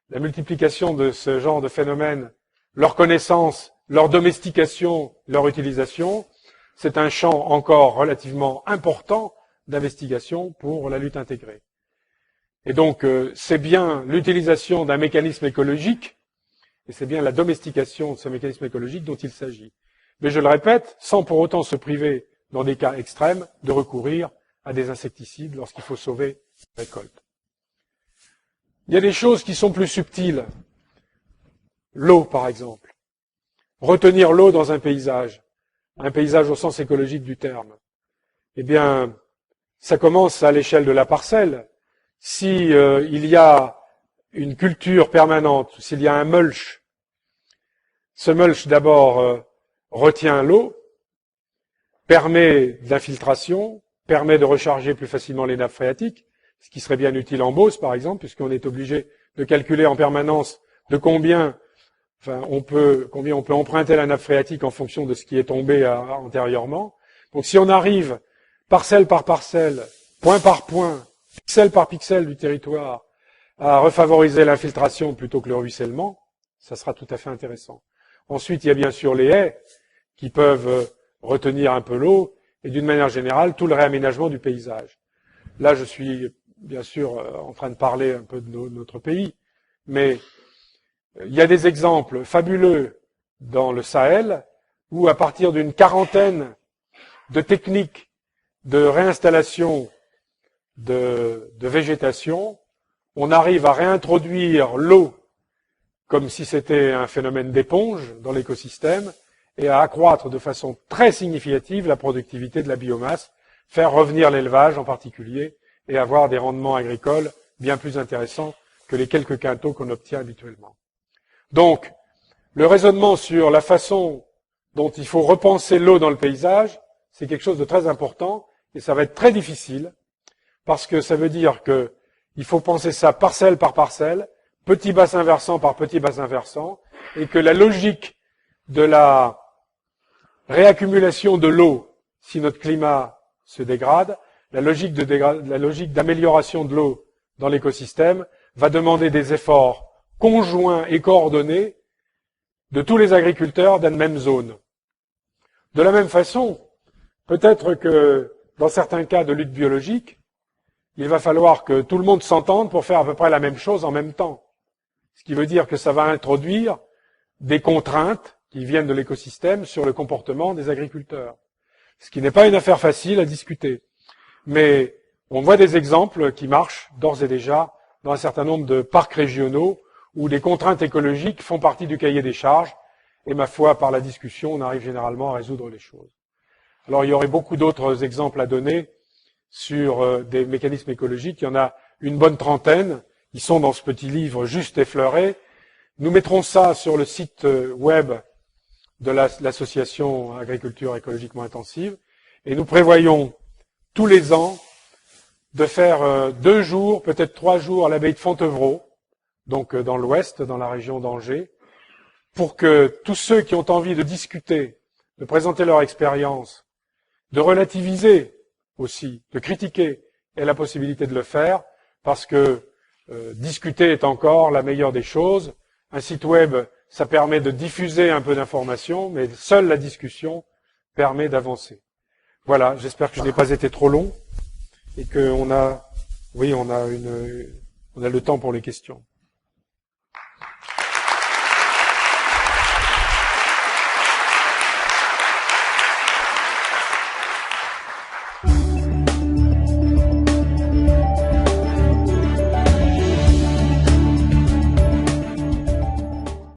la multiplication de ce genre de phénomènes, leur connaissance, leur domestication, leur utilisation, c'est un champ encore relativement important d'investigation pour la lutte intégrée. Et donc, c'est bien l'utilisation d'un mécanisme écologique, et c'est bien la domestication de ce mécanisme écologique dont il s'agit. Mais je le répète, sans pour autant se priver, dans des cas extrêmes, de recourir à des insecticides lorsqu'il faut sauver la récolte. Il y a des choses qui sont plus subtiles. L'eau, par exemple. Retenir l'eau dans un paysage au sens écologique du terme. Eh bien, ça commence à l'échelle de la parcelle. Si il y a une culture permanente, s'il y a un mulch, ce mulch d'abord retient l'eau, permet de l'infiltration, permet de recharger plus facilement les nappes phréatiques, ce qui serait bien utile en Beauce, par exemple, puisqu'on est obligé de calculer en permanence de combien on peut emprunter la nappe phréatique en fonction de ce qui est tombé antérieurement. Donc si on arrive parcelle par parcelle, point par point, pixel par pixel du territoire, à refavoriser l'infiltration plutôt que le ruissellement, ça sera tout à fait intéressant. Ensuite, il y a bien sûr les haies qui peuvent retenir un peu l'eau, et d'une manière générale, tout le réaménagement du paysage. Là, je suis bien sûr en train de parler un peu de notre pays, mais il y a des exemples fabuleux dans le Sahel où, à partir d'une quarantaine de techniques de réinstallation de végétation, on arrive à réintroduire l'eau comme si c'était un phénomène d'éponge dans l'écosystème et à accroître de façon très significative la productivité de la biomasse, faire revenir l'élevage en particulier et avoir des rendements agricoles bien plus intéressants que les quelques quintaux qu'on obtient habituellement. Donc, le raisonnement sur la façon dont il faut repenser l'eau dans le paysage, c'est quelque chose de très important et ça va être très difficile parce que ça veut dire qu'il faut penser ça parcelle par parcelle, petit bassin versant par petit bassin versant, et que la logique de la réaccumulation de l'eau, si notre climat se dégrade, la logique d'amélioration de l'eau dans l'écosystème va demander des efforts conjoints et coordonnés de tous les agriculteurs d'une même zone. De la même façon, peut-être que dans certains cas de lutte biologique, il va falloir que tout le monde s'entende pour faire à peu près la même chose en même temps. Ce qui veut dire que ça va introduire des contraintes qui viennent de l'écosystème sur le comportement des agriculteurs. Ce qui n'est pas une affaire facile à discuter. Mais on voit des exemples qui marchent d'ores et déjà dans un certain nombre de parcs régionaux où les contraintes écologiques font partie du cahier des charges. Et ma foi, par la discussion, on arrive généralement à résoudre les choses. Alors il y aurait beaucoup d'autres exemples à donner sur des mécanismes écologiques. Il y en a une bonne trentaine. Ils sont dans ce petit livre juste effleuré. Nous mettrons ça sur le site web de l'association Agriculture écologiquement intensive. Et nous prévoyons tous les ans de faire 2 jours, peut-être 3 jours à l'abbaye de Fontevraud, donc dans l'ouest, dans la région d'Angers, pour que tous ceux qui ont envie de discuter, de présenter leur expérience, de relativiser aussi, de critiquer, aient la possibilité de le faire, parce que discuter est encore la meilleure des choses. Un site web, ça permet de diffuser un peu d'informations, mais seule la discussion permet d'avancer. Voilà, j'espère que je n'ai pas été trop long et qu'on a, oui, on a le temps pour les questions.